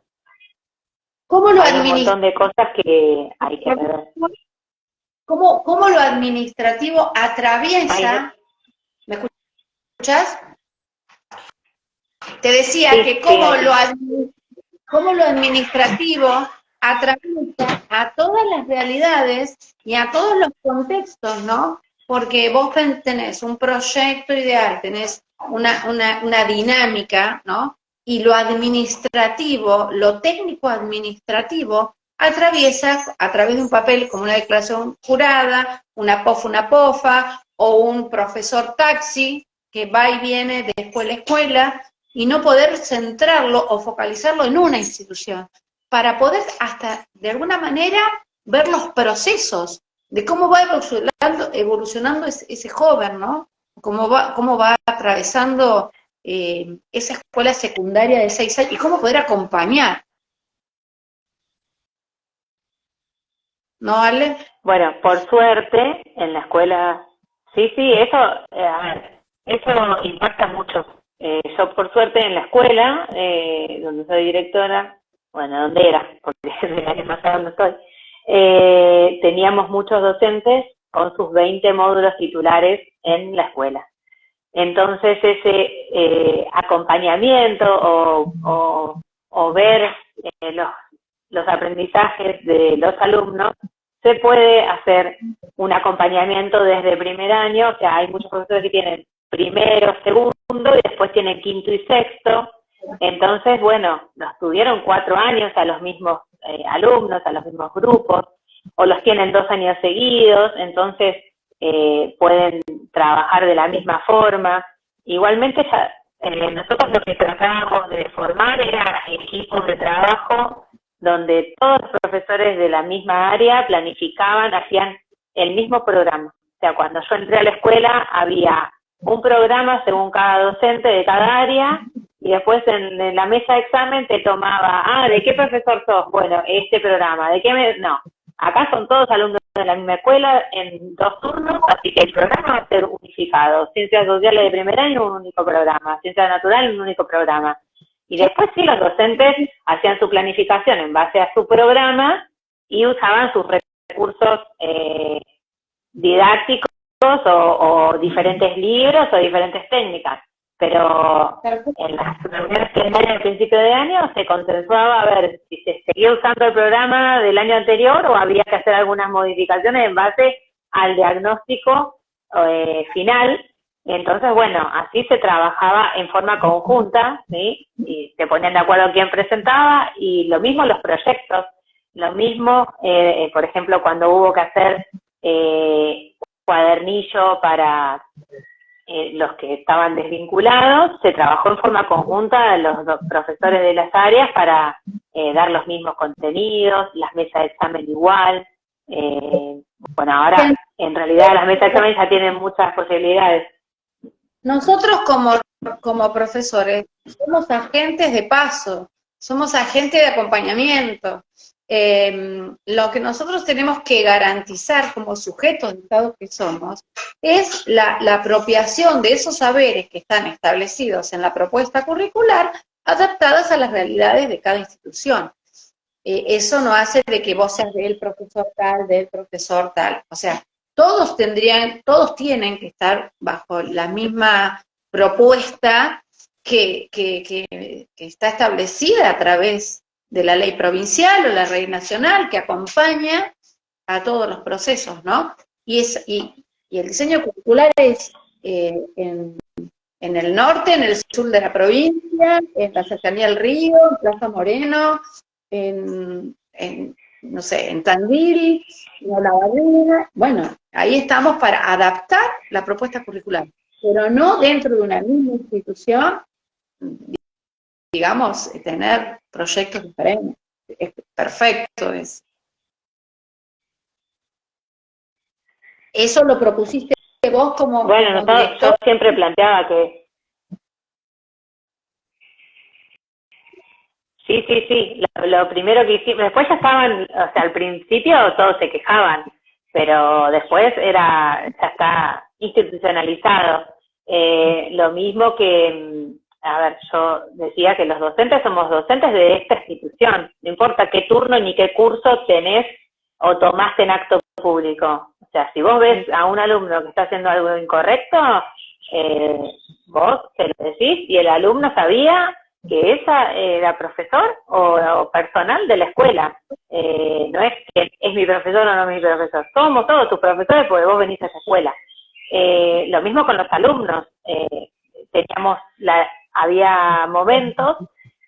hay un montón de cosas que hay que ver. ¿Cómo lo administrativo atraviesa? ¿Me escuchás? Te decía que cómo lo administrativo atraviesa a todas las realidades y a todos los contextos, ¿no? Porque vos tenés un proyecto ideal, tenés una dinámica, ¿no? Y lo administrativo, lo técnico administrativo, atraviesa a través de un papel como una declaración jurada, una POFA, o un profesor taxi que va y viene de escuela a escuela, y no poder centrarlo o focalizarlo en una institución, para poder hasta de alguna manera ver los procesos de cómo va evolucionando ese joven, ¿no? Cómo va atravesando esa escuela secundaria de 6 años y cómo poder acompañar. ¿No, Ale? Bueno, por suerte, en la escuela, sí, eso impacta mucho yo por suerte en la escuela, donde soy directora, bueno, donde era, porque el año pasado no estoy, teníamos muchos docentes con sus 20 módulos titulares en la escuela. Entonces ese acompañamiento o ver los aprendizajes de los alumnos, se puede hacer un acompañamiento desde primer año. O sea, hay muchos profesores que tienen primero, segundo, y después tienen quinto y sexto. Entonces, bueno, los tuvieron 4 años a los mismos alumnos, a los mismos grupos, o los tienen 2 años seguidos, entonces pueden trabajar de la misma forma. Igualmente, nosotros lo que tratábamos de formar era equipos de trabajo donde todos los profesores de la misma área planificaban, hacían el mismo programa. O sea, cuando yo entré a la escuela había un programa según cada docente de cada área, y después en la mesa de examen te tomaba, ¿de qué profesor sos? Bueno, este programa. ¿De qué no? Acá son todos alumnos de la misma escuela en 2 turnos, así que el programa va a ser unificado. Ciencias sociales de primer año, un único programa. Ciencias naturales, un único programa. Y después sí, los docentes hacían su planificación en base a su programa y usaban sus recursos didácticos o diferentes libros o diferentes técnicas. Pero en las reuniones plenarias al principio de año se consensuaba a ver si se seguía usando el programa del año anterior o había que hacer algunas modificaciones en base al diagnóstico final. Entonces, bueno, así se trabajaba en forma conjunta, ¿sí? Y se ponían de acuerdo quién presentaba, y lo mismo los proyectos, lo mismo, por ejemplo, cuando hubo que hacer cuadernillo para los que estaban desvinculados, se trabajó en forma conjunta a los profesores de las áreas para dar los mismos contenidos, las mesas de examen igual. Bueno, ahora en realidad las mesas de examen ya tienen muchas posibilidades. Nosotros como profesores somos agentes de paso, somos agentes de acompañamiento. Lo que nosotros tenemos que garantizar como sujetos de Estado que somos es la apropiación de esos saberes que están establecidos en la propuesta curricular, adaptadas a las realidades de cada institución. Eso no hace de que vos seas del profesor tal, o sea, todos tienen que estar bajo la misma propuesta que está establecida a través de la ley provincial o la ley nacional, que acompaña a todos los procesos, ¿no? Y el diseño curricular es en el norte, en el sur de la provincia, en la cercanía al río, en Plaza Moreno, no sé, en Tandil, en La Barrera. Bueno, ahí estamos para adaptar la propuesta curricular, pero no dentro de una misma institución, digamos, tener proyectos diferentes. Es perfecto eso. Eso lo propusiste vos como... Bueno, yo siempre planteaba que... Sí, lo primero que hicimos, después ya estaban, o sea, al principio todos se quejaban, pero después ya está institucionalizado. Lo mismo que, a ver, yo decía que los docentes somos docentes de esta institución, no importa qué turno ni qué curso tenés o tomaste en acto público. O sea, si vos ves a un alumno que está haciendo algo incorrecto, vos se lo decís, y el alumno sabía que esa era profesor o personal de la escuela. No es que es mi profesor o no es mi profesor. Somos todos tus profesores porque vos venís a esa escuela. Lo mismo con los alumnos. Había momentos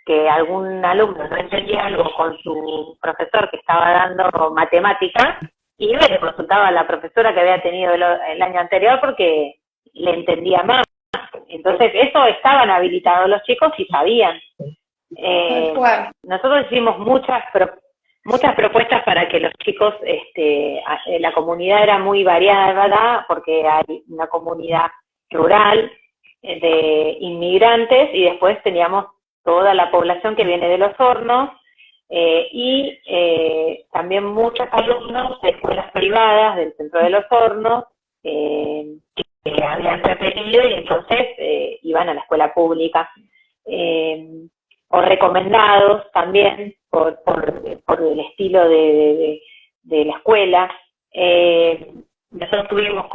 que algún alumno no entendía algo con su profesor que estaba dando matemática, y le consultaba a la profesora que había tenido el año anterior porque le entendía más. Entonces, eso estaban habilitados los chicos y sabían. Nosotros hicimos muchas propuestas para que los chicos, la comunidad era muy variada, ¿verdad? Porque hay una comunidad rural de inmigrantes, y después teníamos toda la población que viene de los hornos, y también muchos alumnos de escuelas privadas del centro de los hornos, que habían repetido y entonces iban a la escuela pública. O recomendados también por el estilo de la escuela. Nosotros tuvimos,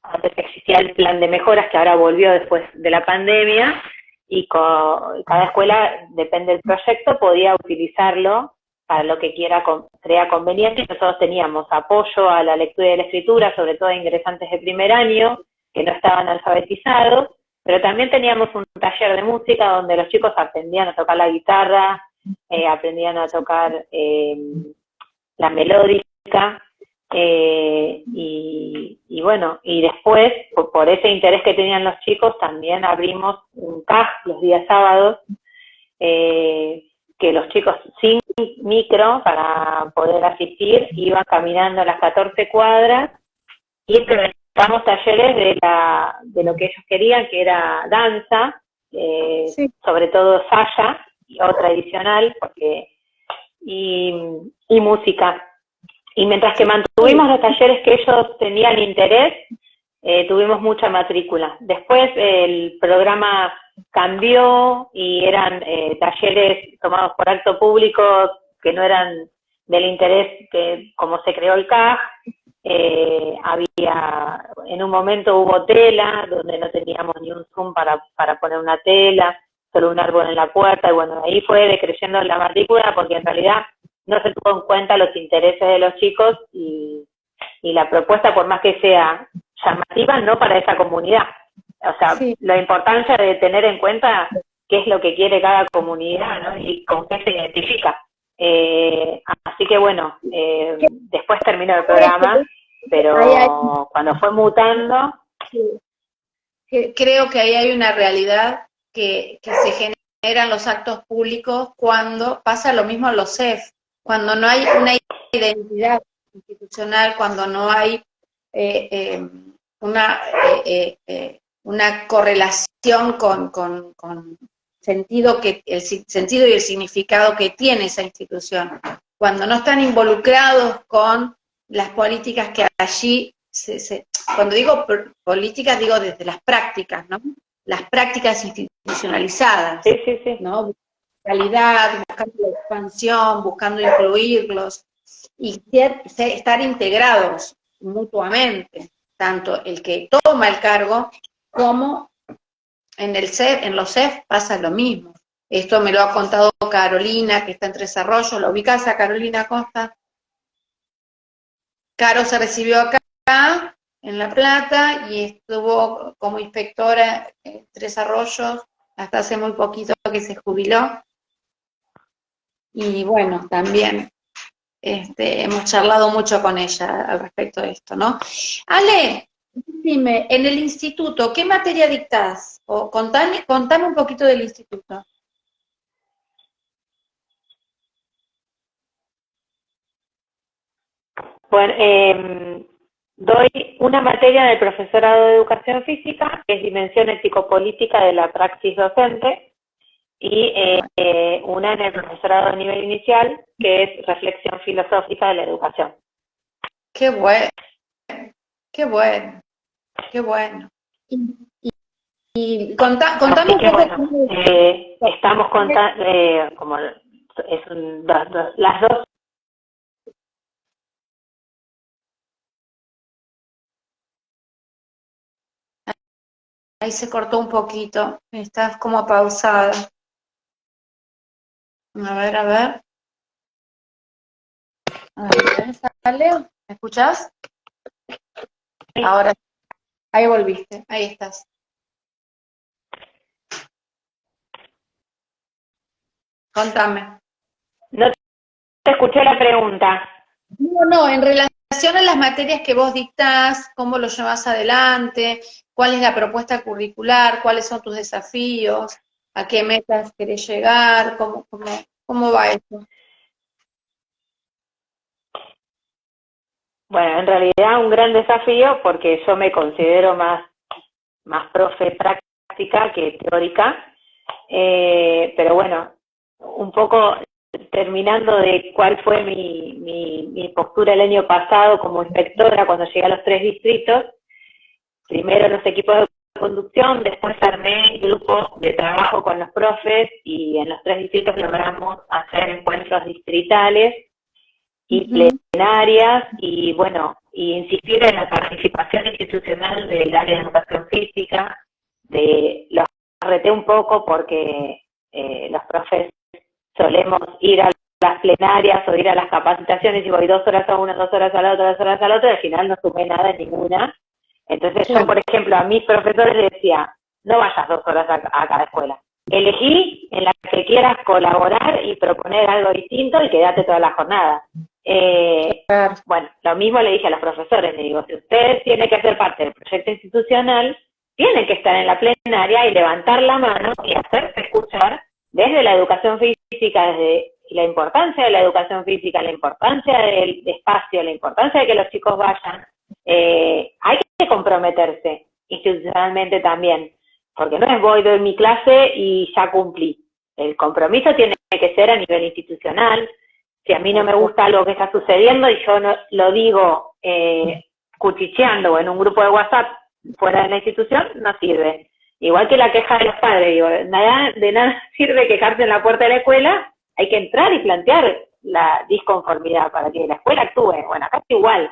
antes existía el plan de mejoras que ahora volvió después de la pandemia, y cada escuela, depende del proyecto, podía utilizarlo para lo que crea conveniente. Nosotros teníamos apoyo a la lectura y a la escritura, sobre todo a ingresantes de primer año que no estaban alfabetizados, pero también teníamos un taller de música donde los chicos aprendían a tocar la guitarra, aprendían a tocar la melódica, y bueno, y después, por ese interés que tenían los chicos, también abrimos un CAJ los días sábados, que los chicos sin micro para poder asistir iban caminando las 14 cuadras y implementamos talleres de lo que ellos querían, que era danza, sí, sobre todo saya o tradicional, y música. Y mientras que mantuvimos los talleres que ellos tenían interés, tuvimos mucha matrícula. Después el programa cambió y eran talleres tomados por acto público que no eran del interés como se creó el CAJ. En un momento hubo tela, donde no teníamos ni un Zoom para poner una tela, solo un árbol en la puerta, y bueno, ahí fue decreciendo la matrícula porque en realidad no se tuvo en cuenta los intereses de los chicos y la propuesta, por más que sea llamativa, no para esa comunidad. O sea, sí, la importancia de tener en cuenta qué es lo que quiere cada comunidad, ¿no? Y con qué se identifica. Así que bueno, después terminó el programa, pero cuando fue mutando... Creo que ahí hay una realidad que se generan los actos públicos cuando pasa lo mismo en los CEF, cuando no hay una identidad institucional, cuando no hay una correlación con sentido el sentido y el significado que tiene esa institución, cuando no están involucrados con las políticas que allí cuando digo políticas digo desde las prácticas, ¿no? Las prácticas institucionalizadas, sí, sí, sí, ¿no? Calidad, buscando la expansión, buscando incluirlos y estar integrados mutuamente, tanto el que toma el cargo como en los CEF pasa lo mismo. Esto me lo ha contado Carolina, que está en Tres Arroyos. ¿La ubicás a Carolina Costa? Caro se recibió acá en La Plata y estuvo como inspectora en Tres Arroyos hasta hace muy poquito que se jubiló. Y bueno, también hemos charlado mucho con ella al respecto de esto, ¿no? Ale, dime, en el instituto, ¿qué materia dictás? O contame un poquito del instituto. Bueno, doy una materia del profesorado de educación física, que es dimensión ético-política de la praxis docente, y una en el profesorado de nivel inicial, que es reflexión filosófica de la educación. Qué bueno, qué bueno, qué bueno. Y contame un poco. Bueno, estamos contando, como las dos. Ahí se cortó un poquito, estás como pausada. A ver, a ver. A ver, ¿sale? ¿Me escuchás? Ahora, ahí volviste, ahí estás. Contame. No te escuché la pregunta. No, en relación a las materias que vos dictás, cómo lo llevas adelante, cuál es la propuesta curricular, cuáles son tus desafíos, a qué metas querés llegar, cómo va eso. Bueno, en realidad un gran desafío porque yo me considero más profe práctica que teórica, pero bueno, un poco terminando de cuál fue mi postura el año pasado como inspectora cuando llegué a los 3 distritos, primero los equipos de conducción, después armé grupos de trabajo con los profes y en los 3 distritos logramos hacer encuentros distritales y plenarias y bueno, y insistir en la participación institucional del área de educación física, los reté un poco porque los profes solemos ir a las plenarias o ir a las capacitaciones y voy 2 horas a una, 2 horas a la otra, 2 horas a la otra, y al final no sumé nada en ninguna. Entonces yo, por ejemplo, a mis profesores les decía, no vayas 2 horas a cada escuela. Elegí en la que quieras colaborar y proponer algo distinto y quédate toda la jornada. Bueno, lo mismo le dije a los profesores, le digo, si ustedes tienen que ser parte del proyecto institucional, tienen que estar en la plenaria y levantar la mano y hacerse escuchar desde la educación física, desde la importancia de la educación física, la importancia del espacio, la importancia de que los chicos vayan. Hay que comprometerse institucionalmente también, porque no es voy, doy mi clase y ya cumplí. El compromiso tiene que ser a nivel institucional. Si a mí no me gusta algo que está sucediendo y yo no lo digo cuchicheando o en un grupo de WhatsApp fuera de la institución, no sirve. Igual que la queja de los padres, digo, de nada sirve quejarse en la puerta de la escuela, hay que entrar y plantear la disconformidad para que la escuela actúe. Bueno, acá es igual.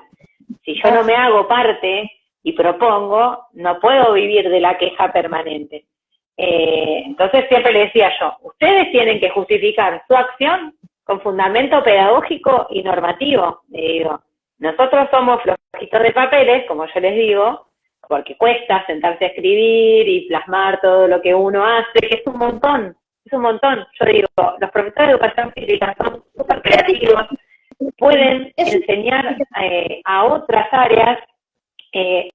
Si yo no me hago parte y propongo, no puedo vivir de la queja permanente. Entonces siempre le decía yo, ustedes tienen que justificar su acción con fundamento pedagógico y normativo. Le digo, nosotros somos flojitos de papeles, como yo les digo, porque cuesta sentarse a escribir y plasmar todo lo que uno hace, que es un montón, es un montón. Yo digo, los profesores de educación física son súper creativos, pueden enseñar a otras áreas. Ay,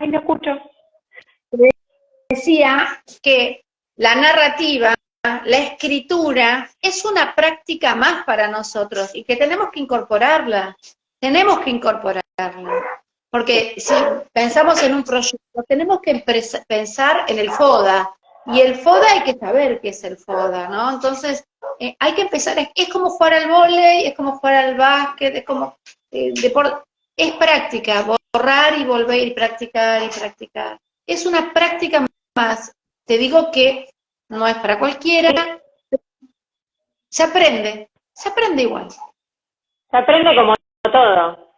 no escucho. Decía que la narrativa, la escritura, es una práctica más para nosotros y que tenemos que incorporarla. Tenemos que incorporarla. Porque si pensamos en un proyecto, tenemos que pensar en el FODA. Y el FODA hay que saber qué es el FODA, ¿no? Entonces, hay que empezar, es como jugar al vóley, es como jugar al básquet, es como deporte, es práctica, borrar y volver y practicar y practicar. Es una práctica más. Te digo que no es para cualquiera, se aprende igual. Se aprende como todo.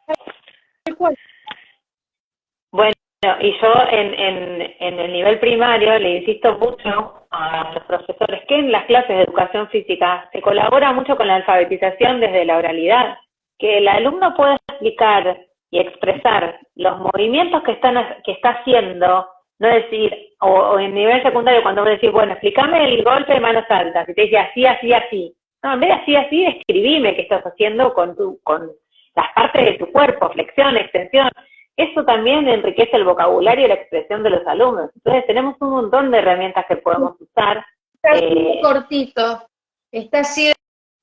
Bueno, y yo en el nivel primario le insisto mucho a los profesores que en las clases de educación física se colabora mucho con la alfabetización desde la oralidad, que el alumno pueda explicar y expresar los movimientos que está haciendo, no decir, o en nivel secundario cuando vos decís, bueno, explícame el golpe de manos altas, y te dice así, así, así. No, en vez de así, así, escribime qué estás haciendo con las partes de tu cuerpo, flexión, extensión. Eso también enriquece el vocabulario y la expresión de los alumnos. Entonces tenemos un montón de herramientas que podemos usar. Está así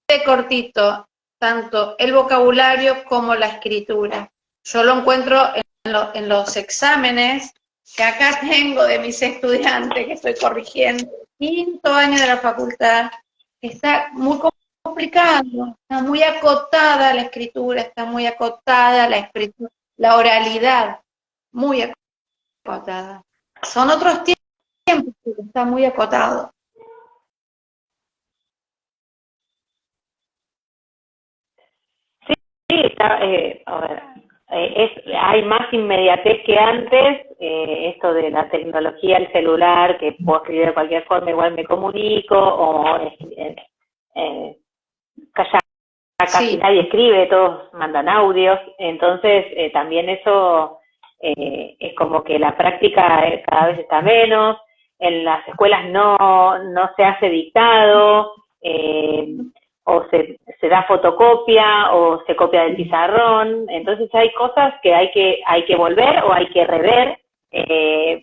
de cortito, tanto el vocabulario como la escritura. Yo lo encuentro en los exámenes que acá tengo de mis estudiantes que estoy corrigiendo, 5º año de la facultad, está muy complicado, está muy acotada la escritura, está muy acotada la expresión. La oralidad, muy acotada. Son otros tiempos, pero está muy acotado. Sí, está, a ver, hay más inmediatez que antes, esto de la tecnología, el celular, que puedo escribir de cualquier forma, igual me comunico, o casi nadie escribe, todos mandan audios, entonces también eso es como que la práctica cada vez está menos, en las escuelas no se hace dictado, o se da fotocopia, o se copia del pizarrón, entonces hay cosas que hay que volver o hay que rever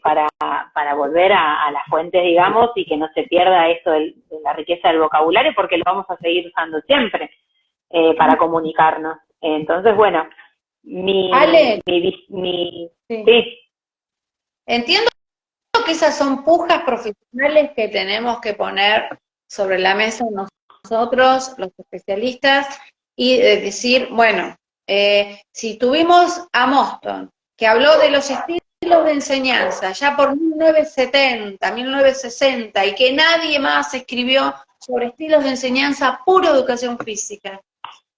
para volver a las fuentes, digamos, y que no se pierda eso de la riqueza del vocabulario, porque lo vamos a seguir usando siempre. Para comunicarnos. Entonces, bueno, Ale, sí. Entiendo que esas son pujas profesionales que tenemos que poner sobre la mesa nosotros, los especialistas, y decir, bueno, si tuvimos a Moston, que habló de los estilos de enseñanza, ya por 1970, 1960, y que nadie más escribió sobre estilos de enseñanza pura educación física.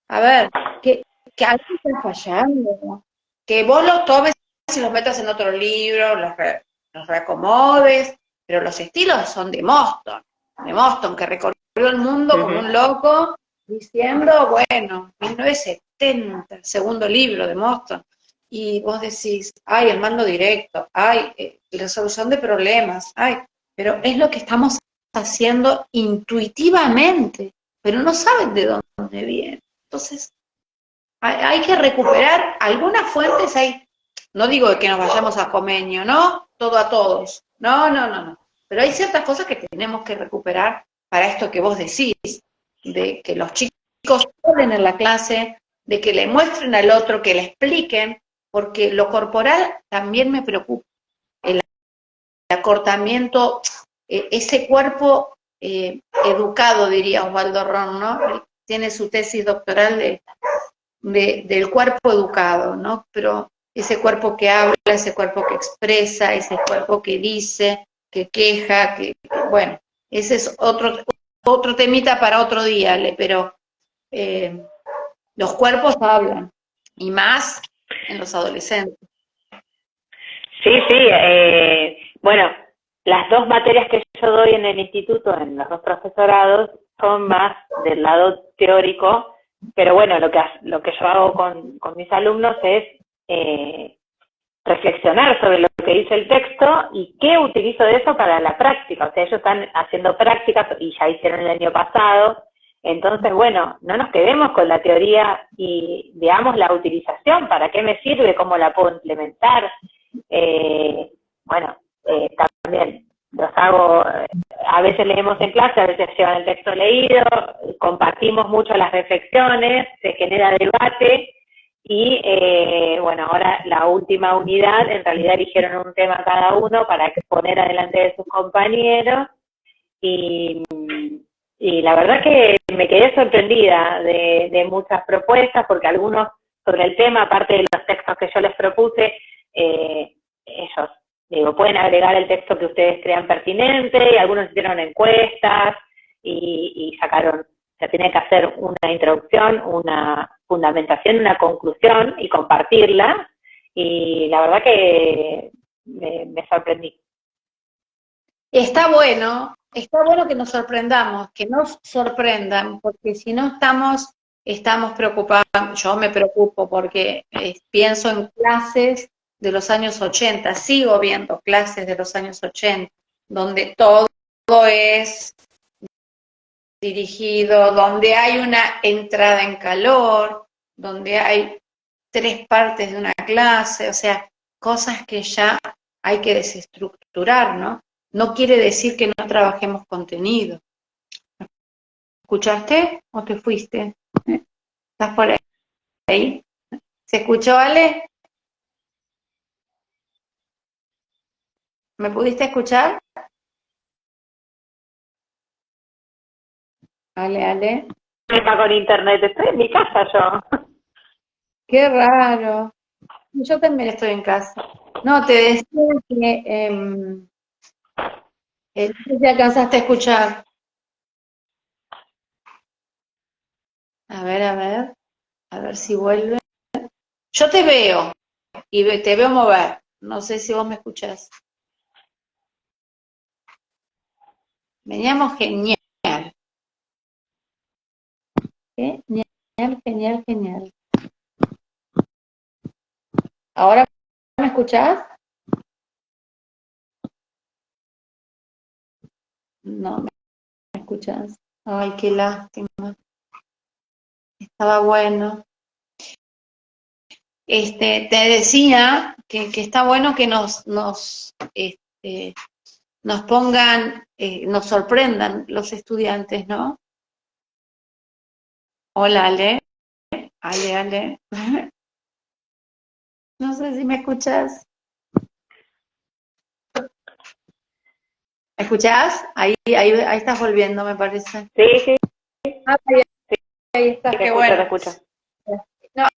A ver, que algo está fallando, ¿no? Que vos los tomes y los metas en otro libro, los reacomodes, pero los estilos son de Moston, que recorrió el mundo como un loco, diciendo, bueno, 1970, segundo libro de Moston, y vos decís, ay, el mando directo, ay, resolución de problemas, ay, pero es lo que estamos haciendo intuitivamente, pero no saben de dónde viene. Entonces, hay que recuperar algunas fuentes, no digo que nos vayamos a Comenio, ¿no? Todo a todos, no, pero hay ciertas cosas que tenemos que recuperar para esto que vos decís, de que los chicos hablen en la clase, de que le muestren al otro, que le expliquen, porque lo corporal también me preocupa, el acortamiento, ese cuerpo educado, diría Osvaldo Ron, ¿no? Tiene su tesis doctoral del cuerpo educado, ¿no? Pero ese cuerpo que habla, ese cuerpo que expresa, ese cuerpo que dice, que queja, bueno, ese es otro temita para otro día, pero los cuerpos hablan, y más en los adolescentes. Sí, bueno, las dos materias que yo doy en el instituto, en los dos profesorados, son más del lado teórico, pero bueno, lo que yo hago con mis alumnos es reflexionar sobre lo que dice el texto y qué utilizo de eso para la práctica. O sea, ellos están haciendo prácticas y ya hicieron el año pasado. Entonces, bueno, no nos quedemos con la teoría y veamos la utilización, para qué me sirve, cómo la puedo implementar. También los hago, a veces leemos en clase, a veces llevan el texto leído, compartimos mucho las reflexiones, se genera debate y, ahora la última unidad, en realidad eligieron un tema cada uno para exponer adelante de sus compañeros y la verdad que me quedé sorprendida de muchas propuestas, porque algunos sobre el tema, aparte de los textos que yo les propuse, ellos, pueden agregar el texto que ustedes crean pertinente, y algunos hicieron encuestas y sacaron, o sea, tiene que hacer una introducción, una fundamentación, una conclusión y compartirla, y la verdad que me sorprendí. Está bueno que nos sorprendamos, que nos sorprendan, porque si no estamos preocupados. Yo me preocupo porque pienso en clases de los años 80, sigo viendo clases de los años 80, donde todo es dirigido, donde hay una entrada en calor, donde hay 3 partes de una clase, o sea, cosas que ya hay que desestructurar, ¿no? No quiere decir que no trabajemos contenido. ¿Escuchaste o te fuiste? ¿Estás por ahí? ¿Se escuchó, Ale? ¿Me pudiste escuchar? Ale. Está con internet, estoy en mi casa yo. Qué raro. Yo también estoy en casa. No, te decía que no sé si alcanzaste a escuchar. A ver si vuelve. Yo te veo y te veo mover. No sé si vos me escuchás. Veníamos genial. Genial. ¿Ahora me escuchás? No me escuchás. Ay, qué lástima. Estaba bueno. Te decía que está bueno que nos pongan, nos sorprendan los estudiantes, ¿no? Hola, Ale. Ale. No sé si me escuchas. ¿Me escuchás? Ahí estás volviendo, me parece. Sí. Ahí estás, qué bueno. Te escucho. No,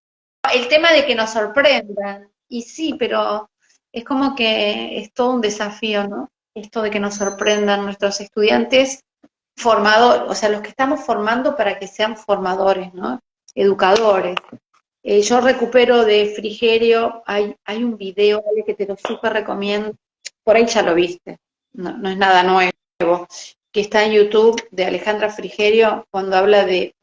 el tema de que nos sorprendan y sí, pero es como que es todo un desafío, ¿no? Esto de que nos sorprendan nuestros estudiantes formadores, o sea, los que estamos formando para que sean formadores, ¿no? Educadores. Yo recupero de Frigerio, hay un video, ¿vale? Que te lo súper recomiendo, por ahí ya lo viste, no es nada nuevo, que está en YouTube de Alejandra Frigerio cuando habla de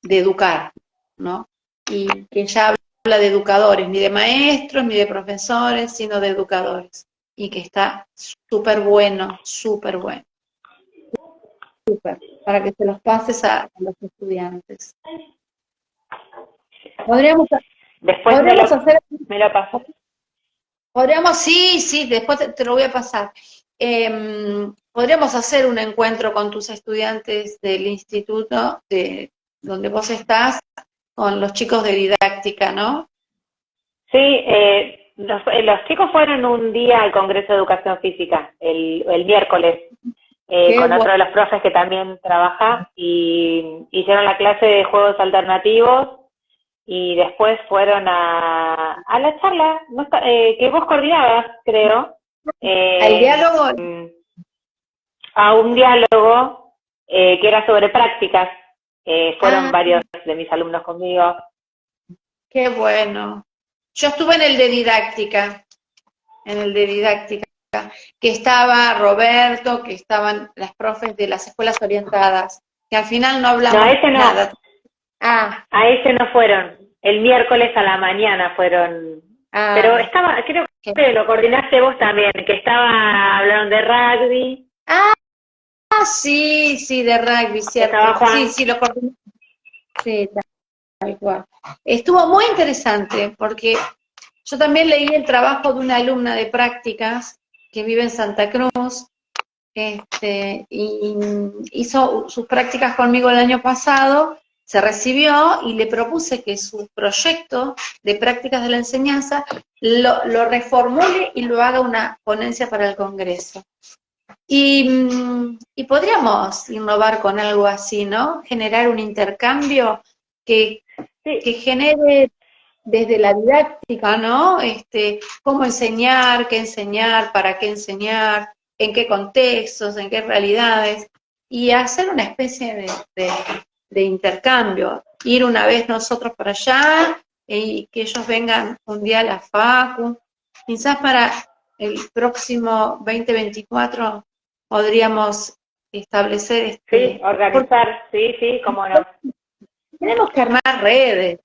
educar, ¿no? Y que ella habla de educadores, ni de maestros, ni de profesores, sino de educadores. Y que está súper bueno, súper, para que se los pases a los estudiantes. Podríamos, Después podríamos hacer... me lo pasó. Podríamos, sí, después te lo voy a pasar. Podríamos hacer un encuentro con tus estudiantes del instituto de donde vos estás, con los chicos de didáctica, ¿no? Sí, los chicos fueron un día al Congreso de Educación Física, el miércoles, con otro de los profes que también trabaja, y hicieron la clase de juegos alternativos, y después fueron a la charla que vos coordinabas, creo. ¿Al diálogo? A un diálogo que era sobre prácticas. Fueron varios de mis alumnos conmigo. Qué bueno. Yo estuve en el de didáctica, que estaba Roberto, que estaban las profes de las escuelas orientadas, que al final no hablamos nada. A ese no fueron. El miércoles a la mañana fueron. Pero estaba, creo que lo coordinaste vos también, que hablaron de rugby. Sí, de rugby, cierto. Sí, lo coordiné. Sí, tal cual. Estuvo muy interesante porque yo también leí el trabajo de una alumna de prácticas que vive en Santa Cruz, y hizo sus prácticas conmigo el año pasado, se recibió y le propuse que su proyecto de prácticas de la enseñanza lo reformule y lo haga una ponencia para el Congreso. Y podríamos innovar con algo así, ¿no? Generar un intercambio que genere desde la didáctica, ¿no? Cómo enseñar, qué enseñar, para qué enseñar, en qué contextos, en qué realidades, y hacer una especie de intercambio. Ir una vez nosotros para allá y que ellos vengan un día a la Facu. Quizás para el próximo 2024 podríamos establecer organizar, sí, cómo no. Tenemos que armar redes.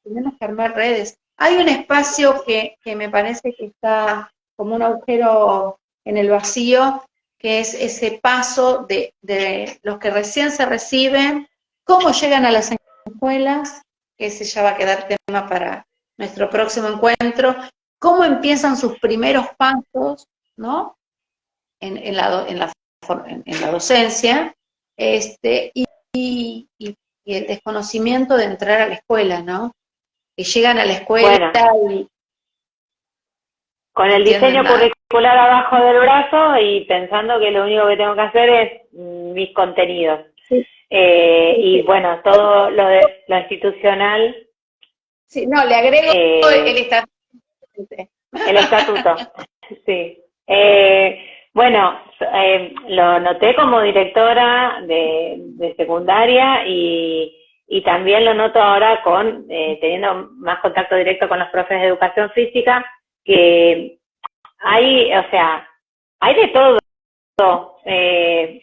Hay un espacio que me parece que está como un agujero en el vacío, que es ese paso de los que recién se reciben, cómo llegan a las escuelas, que ese ya va a quedar tema para nuestro próximo encuentro, cómo empiezan sus primeros pasos, ¿no? En la docencia, y el desconocimiento de entrar a la escuela, ¿no? Que llegan a la escuela y con el diseño curricular abajo del brazo y pensando que lo único que tengo que hacer es mis contenidos. Sí. Y bueno, todo lo institucional. Sí, no, le agrego el estatuto. El estatuto, sí. Bueno, lo noté como directora de secundaria y también lo noto ahora teniendo más contacto directo con los profes de educación física, que hay de todo,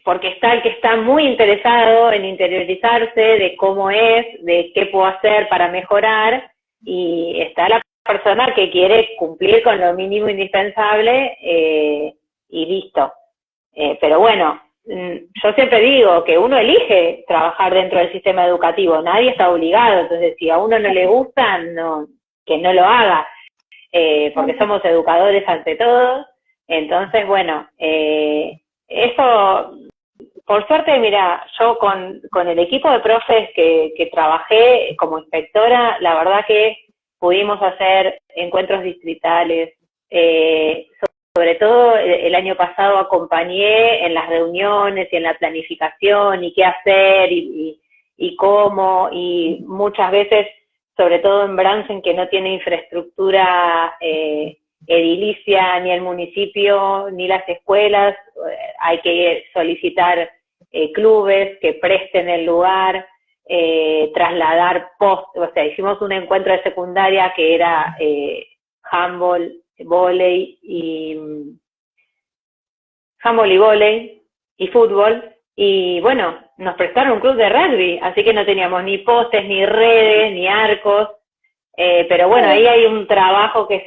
porque está el que está muy interesado en interiorizarse de cómo es, de qué puedo hacer para mejorar, y está la persona que quiere cumplir con lo mínimo indispensable y listo. Pero bueno, yo siempre digo que uno elige trabajar dentro del sistema educativo, nadie está obligado, entonces si a uno no le gusta, que no lo haga, porque somos educadores ante todo. Entonces, bueno, eso, por suerte, mira, yo con el equipo de profes que trabajé como inspectora, la verdad que pudimos hacer encuentros distritales, sobre todo el año pasado acompañé en las reuniones y en la planificación y qué hacer y cómo, y muchas veces sobre todo en Bransen, que no tiene infraestructura edilicia, ni el municipio, ni las escuelas. Hay que solicitar clubes que presten el lugar, trasladar o sea, hicimos un encuentro de secundaria que era handball, vóley y fútbol, y bueno, nos prestaron un club de rugby, así que no teníamos ni postes, ni redes, ni arcos, pero bueno, ahí hay un trabajo que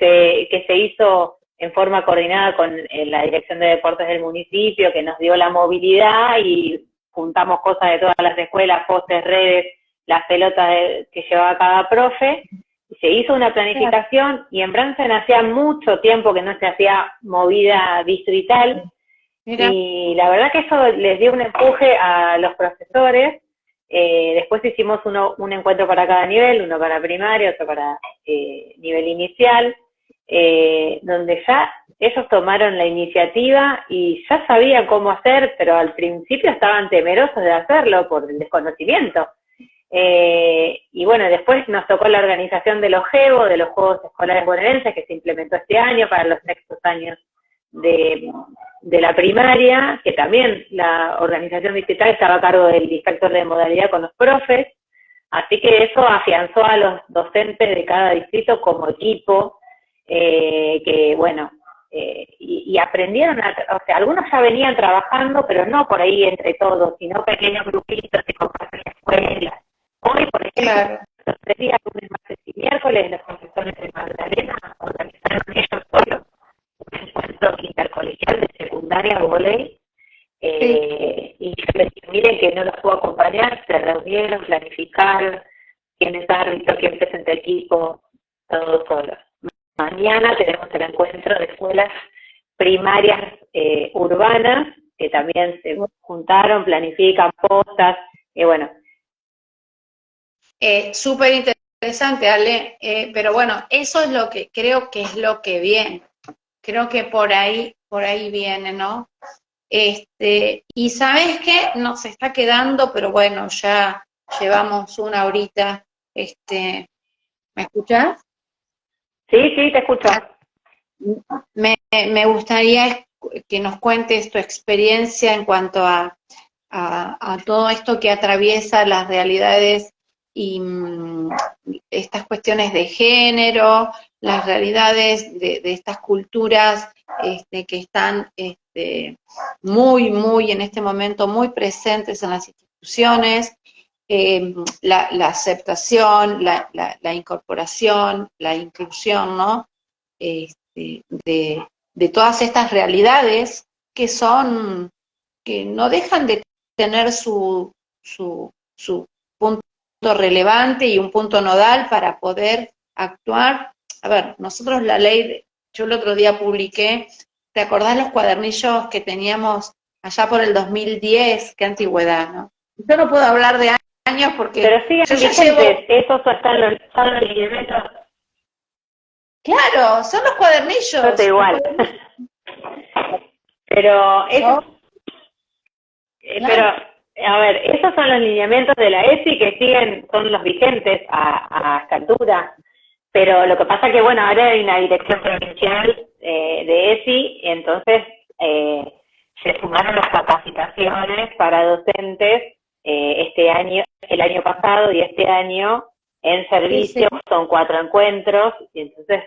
se hizo en forma coordinada con la Dirección de Deportes del municipio, que nos dio la movilidad y juntamos cosas de todas las escuelas, postes, redes, las pelotas que llevaba cada profe. Se hizo una planificación y en Bransen hacía mucho tiempo que no se hacía movida distrital. Mira. Y la verdad que eso les dio un empuje a los profesores. Después hicimos un encuentro para cada nivel, uno para primaria, otro para nivel inicial, donde ya ellos tomaron la iniciativa y ya sabían cómo hacer, pero al principio estaban temerosos de hacerlo por el desconocimiento. Y bueno, después nos tocó la organización de los JEBO, de los Juegos Escolares Bonaerenses, que se implementó este año para los sextos años de la primaria, que también la organización distrital estaba a cargo del inspector de modalidad con los profes, así que eso afianzó a los docentes de cada distrito como equipo, que bueno, y aprendieron, o sea, algunos ya venían trabajando, pero no por ahí entre todos, sino pequeños grupitos que comparten escuelas. Hoy, por ejemplo, los 3 días, lunes, martes y miércoles, los profesores de Magdalena organizaron ellos solos un encuentro intercolegial de secundaria voley, y yo les dije, miren que no los puedo acompañar, se reunieron, planificaron, quién es árbitro, quién presenta equipo, todos solos. Mañana tenemos el encuentro de escuelas primarias urbanas, que también se juntaron, planifican postas, y bueno. Súper interesante, Ale, pero bueno, eso es lo que creo que es lo que viene. Creo que por ahí viene, ¿no? Y ¿sabes qué? Nos está quedando, pero bueno, ya llevamos una horita. ¿Me escuchás? Sí, te escucho. Me gustaría que nos cuentes tu experiencia en cuanto a todo esto que atraviesa las realidades y estas cuestiones de género, las realidades de estas culturas que están muy en este momento muy presentes en las instituciones, la aceptación, la incorporación, la inclusión, ¿no? De todas estas realidades que no dejan de tener su punto relevante y un punto nodal para poder actuar. A ver, nosotros la ley, yo el otro día publiqué, ¿te acordás los cuadernillos que teníamos allá por el 2010? Qué antigüedad, ¿no? Yo no puedo hablar de años porque... Pero siguen vigentes, esos son los lineamientos. Claro, son los cuadernillos. Yo estoy igual. Pero eso... Pero, a ver, esos son los lineamientos de la ESI que son los vigentes a esta altura. Pero lo que pasa que, bueno, ahora hay una dirección provincial de ESI, entonces se sumaron las capacitaciones para docentes este año, el año pasado y este año en servicio, sí. Son 4 encuentros, y entonces,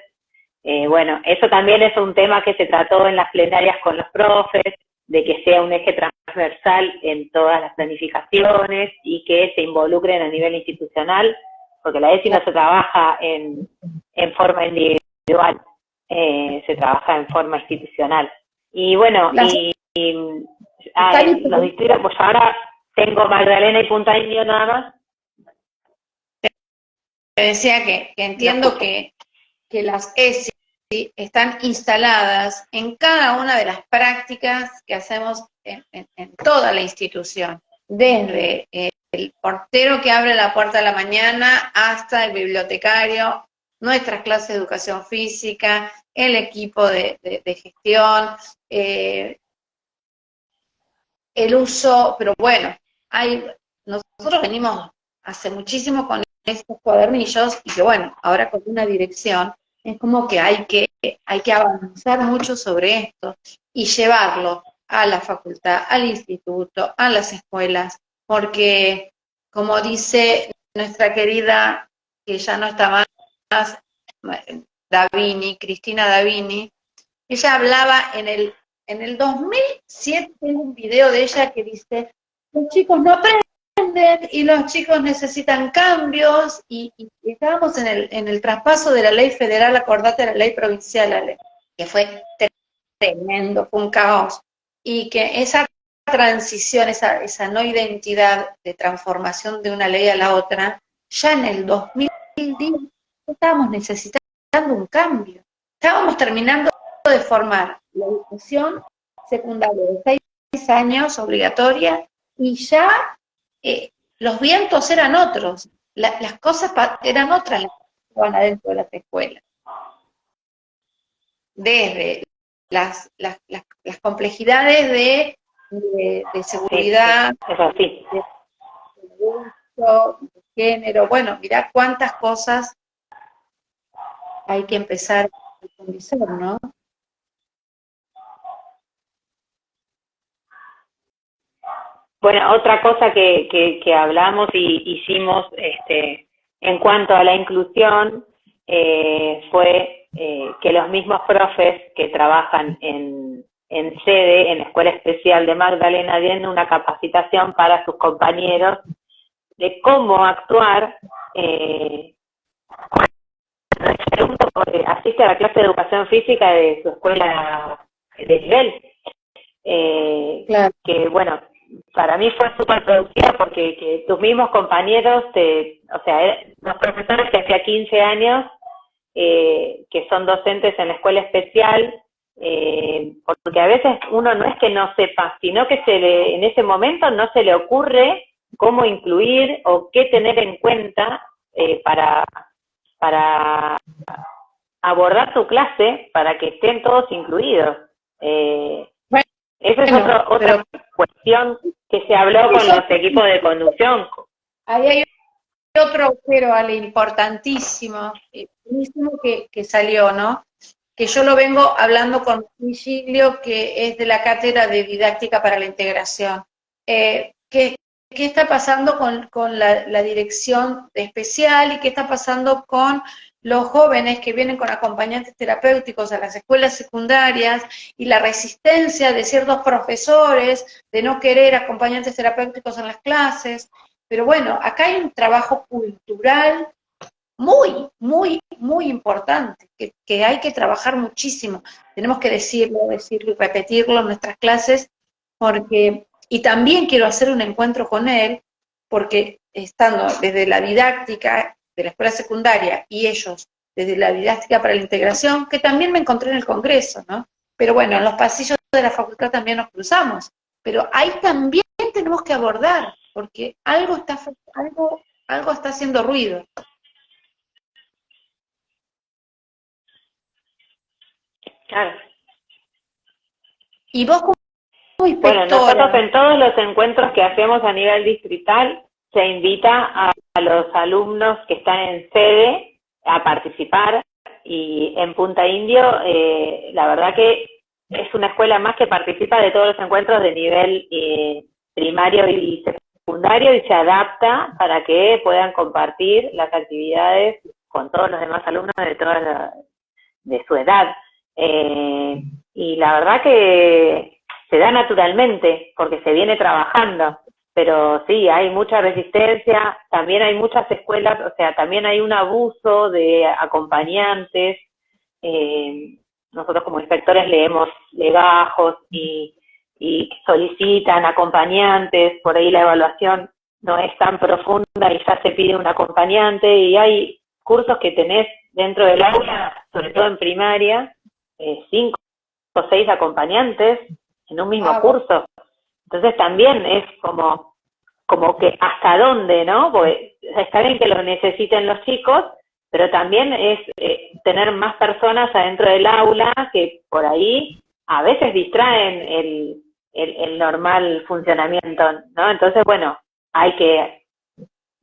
bueno, eso también es un tema que se trató en las plenarias con los profes, de que sea un eje transversal en todas las planificaciones y que se involucren a nivel institucional, porque la ESI no se trabaja en forma individual, se trabaja en forma institucional. Y bueno, los distritos, pues ahora tengo Magdalena y Punta Indio nada más. Te decía que entiendo que las ESI están instaladas en cada una de las prácticas que hacemos en toda la institución, desde el portero que abre la puerta a la mañana hasta el bibliotecario, nuestras clases de educación física, el equipo de gestión, el uso, pero bueno, nosotros venimos hace muchísimo con estos cuadernillos y que bueno, ahora con una dirección, es como que hay que avanzar mucho sobre esto y llevarlo a la facultad, al instituto, a las escuelas, porque como dice nuestra querida, que ya no está más, Davini, Cristina Davini, ella hablaba en el 2007, tengo un video de ella que dice, los chicos no aprenden y los chicos necesitan cambios y estábamos en el traspaso de la ley federal, acordate, a la ley provincial, Ale, que fue tremendo, fue un caos, y que esa transición, esa no identidad de transformación de una ley a la otra, ya en el 2010 estábamos necesitando un cambio. Estábamos terminando de formar la educación secundaria de 6 años obligatoria y ya los vientos eran otros, las cosas eran otras las que estaban adentro de las escuelas. Desde las complejidades de seguridad, sí, es así. de género, bueno, mirá cuántas cosas hay que empezar a profundizar, ¿no? Bueno, otra cosa que hablamos y hicimos en cuanto a la inclusión fue que los mismos profes que trabajan en sede, en la Escuela Especial de Magdalena, den una capacitación para sus compañeros de cómo actuar. Asiste a la clase de educación física de su escuela de nivel. Claro. Que bueno, para mí fue súper productiva porque que tus mismos compañeros, o sea, los profesores que hacía 15 años, que son docentes en la escuela especial, porque a veces uno no es que no sepa, sino que en ese momento no se le ocurre cómo incluir o qué tener en cuenta para abordar tu clase para que estén todos incluidos. Esa es otra cuestión que se habló con los equipos de conducción. Ahí hay otro agujero, Ale, importantísimo, que salió, ¿no? Que yo lo vengo hablando con Giglio, que es de la Cátedra de Didáctica para la Integración. ¿Qué está pasando con la dirección especial y qué está pasando con los jóvenes que vienen con acompañantes terapéuticos a las escuelas secundarias y la resistencia de ciertos profesores de no querer acompañantes terapéuticos en las clases? Pero bueno, acá hay un trabajo cultural muy, muy, muy importante, que hay que trabajar muchísimo. Tenemos que decirlo y repetirlo en nuestras clases, porque, y también quiero hacer un encuentro con él, porque estando desde la didáctica de la escuela secundaria y ellos desde la didáctica para la integración, que también me encontré en el Congreso, ¿no? Pero bueno, en los pasillos de la facultad también nos cruzamos, pero ahí también tenemos que abordar, porque algo está haciendo ruido. Claro. Y vos como inspectora. Bueno, nosotros en todos los encuentros que hacemos a nivel distrital se invita a los alumnos que están en sede a participar, y en Punta Indio la verdad que es una escuela más que participa de todos los encuentros de nivel primario y secundario y se adapta para que puedan compartir las actividades con todos los demás alumnos de su edad. Y la verdad que se da naturalmente porque se viene trabajando, pero sí, hay mucha resistencia, también hay muchas escuelas, o sea, también hay un abuso de acompañantes. Nosotros como inspectores leemos legajos y solicitan acompañantes, por ahí la evaluación no es tan profunda y ya se pide un acompañante, y hay cursos que tenés dentro del aula, sobre todo en primaria, 5 o 6 acompañantes en un mismo curso. Entonces también es como que hasta dónde, ¿no? Porque está bien que lo necesiten los chicos, pero también es tener más personas adentro del aula que por ahí a veces distraen el normal funcionamiento, ¿no? Entonces, bueno, hay que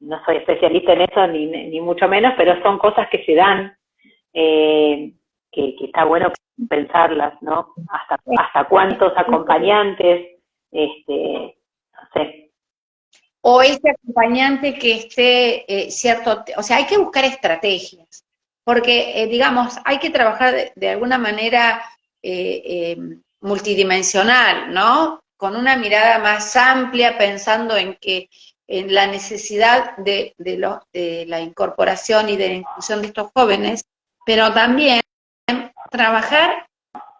no soy especialista en eso, ni mucho menos, pero son cosas que se dan, que está bueno pensarlas, ¿no? Hasta cuántos acompañantes, no sé. O ese acompañante que esté cierto, o sea, hay que buscar estrategias, porque, digamos, hay que trabajar de alguna manera multidimensional, ¿no? Con una mirada más amplia, pensando en la necesidad de la incorporación y de la inclusión de estos jóvenes, pero también trabajar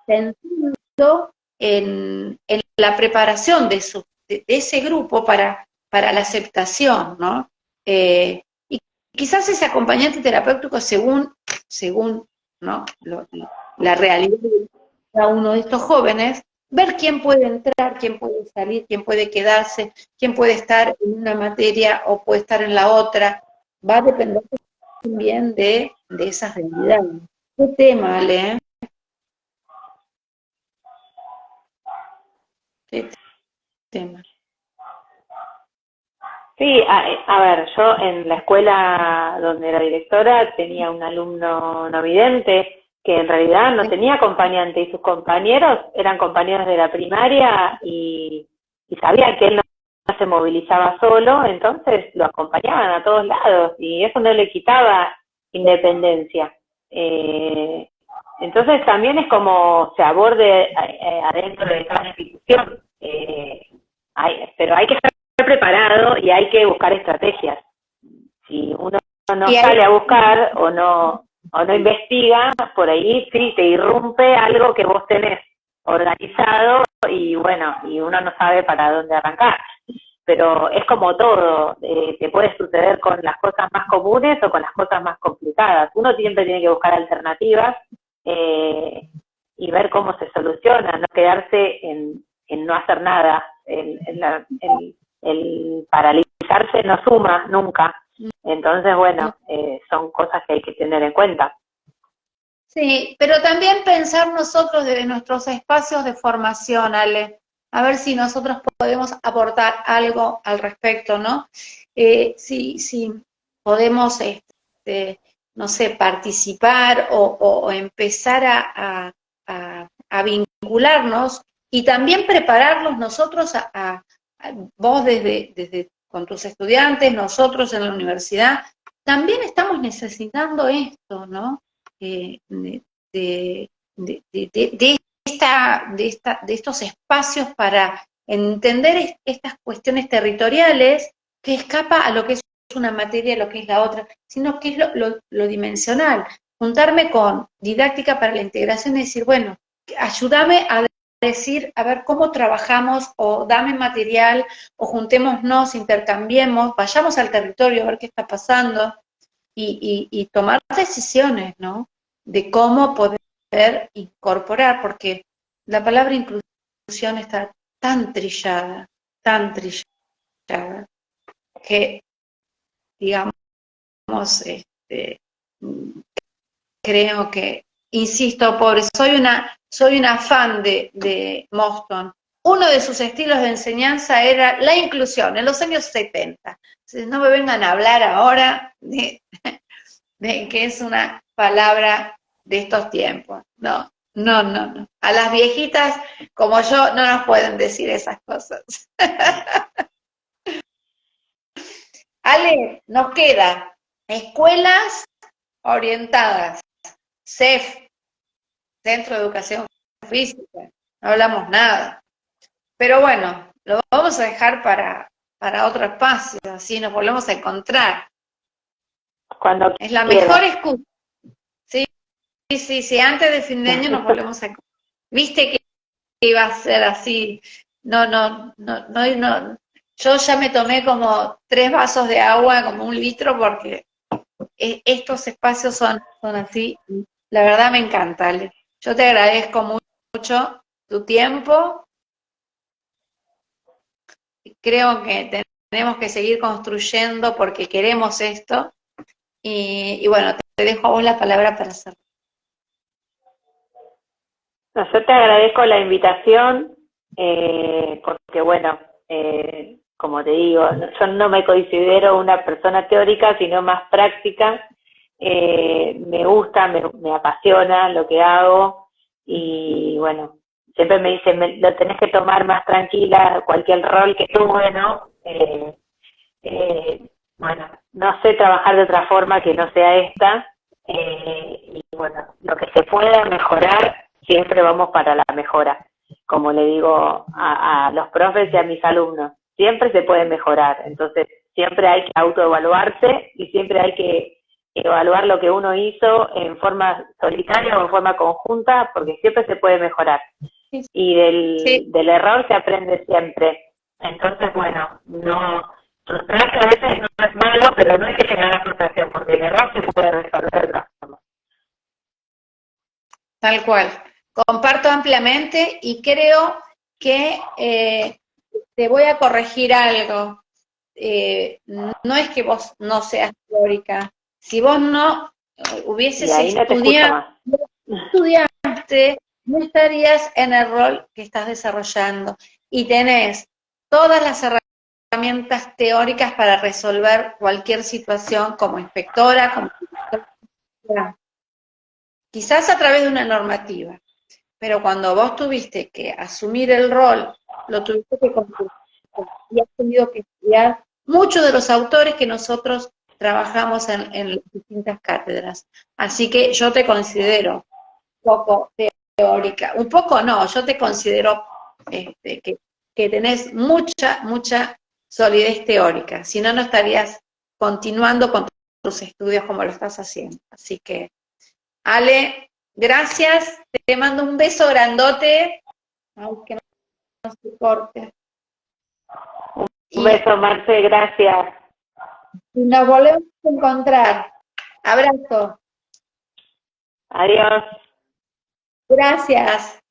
pensando en la preparación de ese grupo para la aceptación, ¿no? Y quizás ese acompañante terapéutico según ¿no? La realidad de cada uno de estos jóvenes, ver quién puede entrar, quién puede salir, quién puede quedarse, quién puede estar en una materia o puede estar en la otra, va a depender también de esas realidades. ¿Qué tema, Ale? ¿Qué tema? Sí, a ver, yo en la escuela donde era directora tenía un alumno no vidente que en realidad no tenía acompañante y sus compañeros eran compañeros de la primaria y sabían que él no se movilizaba solo, entonces lo acompañaban a todos lados y eso no le quitaba independencia. Entonces también es como se aborde adentro de cada institución, pero hay que estar preparado y hay que buscar estrategias. Si uno no sale a buscar o no investiga, por ahí sí te irrumpe algo que vos tenés organizado y bueno, y uno no sabe para dónde arrancar. Pero es como todo, te puede suceder con las cosas más comunes o con las cosas más complicadas. Uno siempre tiene que buscar alternativas y ver cómo se soluciona, no quedarse en no hacer nada. El paralizarse no suma nunca. Entonces, bueno, son cosas que hay que tener en cuenta. Sí, pero también pensar nosotros desde nuestros espacios de formación, Ale, a ver si nosotros podemos aportar algo al respecto, ¿no? Si podemos, no sé, participar o empezar a vincularnos y también prepararlos nosotros vos desde con tus estudiantes, nosotros en la universidad, también estamos necesitando esto, ¿no? De estos espacios para entender estas cuestiones territoriales que escapa a lo que es una materia, lo que es la otra, sino que es lo dimensional. Juntarme con didáctica para la integración y decir, bueno, ayúdame a decir, a ver cómo trabajamos, o dame material, o juntémonos, intercambiemos, vayamos al territorio a ver qué está pasando, y tomar decisiones, ¿no? De cómo poder incorporar, porque la palabra inclusión está tan trillada, que, digamos, creo que, insisto, pobre, soy una fan de Moston. Uno de sus estilos de enseñanza era la inclusión, en los años 70. Entonces, no me vengan a hablar ahora de que es una palabra de estos tiempos. No. A las viejitas como yo no nos pueden decir esas cosas. Ale, nos queda escuelas orientadas, CEF, Centro de Educación Física, no hablamos nada. Pero bueno, lo vamos a dejar para otro espacio, así nos volvemos a encontrar. Cuando es la mejor excusa. Sí, antes de fin de año nos volvemos a encontrar. Viste que iba a ser así. No. Yo ya me tomé como 3 vasos de agua, como 1 litro, porque estos espacios son así. La verdad me encanta, Ale. Yo te agradezco mucho tu tiempo. Creo que tenemos que seguir construyendo porque queremos esto. Y bueno, te dejo a vos la palabra para hacerlo. No, yo te agradezco la invitación, porque bueno, como te digo, yo no me considero una persona teórica, sino más práctica. Me gusta, me apasiona lo que hago y bueno, siempre me dicen, lo tenés que tomar más tranquila, cualquier rol que tuve, ¿no? Bueno, no sé trabajar de otra forma que no sea esta, y bueno, lo que se pueda mejorar, siempre vamos para la mejora, como le digo a los profes y a mis alumnos, siempre se puede mejorar, entonces siempre hay que autoevaluarse y siempre hay que evaluar lo que uno hizo en forma solitaria o en forma conjunta, porque siempre se puede mejorar. Y del error se aprende siempre. Entonces, bueno, no, frustrarse a veces no es malo, pero no hay que llegar a la frustración, porque el error se puede resolver de otra forma. Tal cual. Comparto ampliamente y creo que te voy a corregir algo. No es que vos no seas teórica. Si vos no hubieses estudiado, estudiaste, no estarías en el rol que estás desarrollando. Y tenés todas las herramientas teóricas para resolver cualquier situación como inspectora, como inspectora. Quizás a través de una normativa, pero cuando vos tuviste que asumir el rol, lo tuviste que cumplir y has tenido que estudiar muchos de los autores que nosotros trabajamos en las distintas cátedras. Así que yo te considero un poco teórica, un poco no, yo te considero que tenés mucha solidez teórica, si no, no estarías continuando con tus estudios como lo estás haciendo. Así que Ale, gracias, te mando un beso grandote, aunque no se corte. Un beso, Marce, gracias. Y nos volvemos a encontrar. Abrazo. Adiós. Gracias.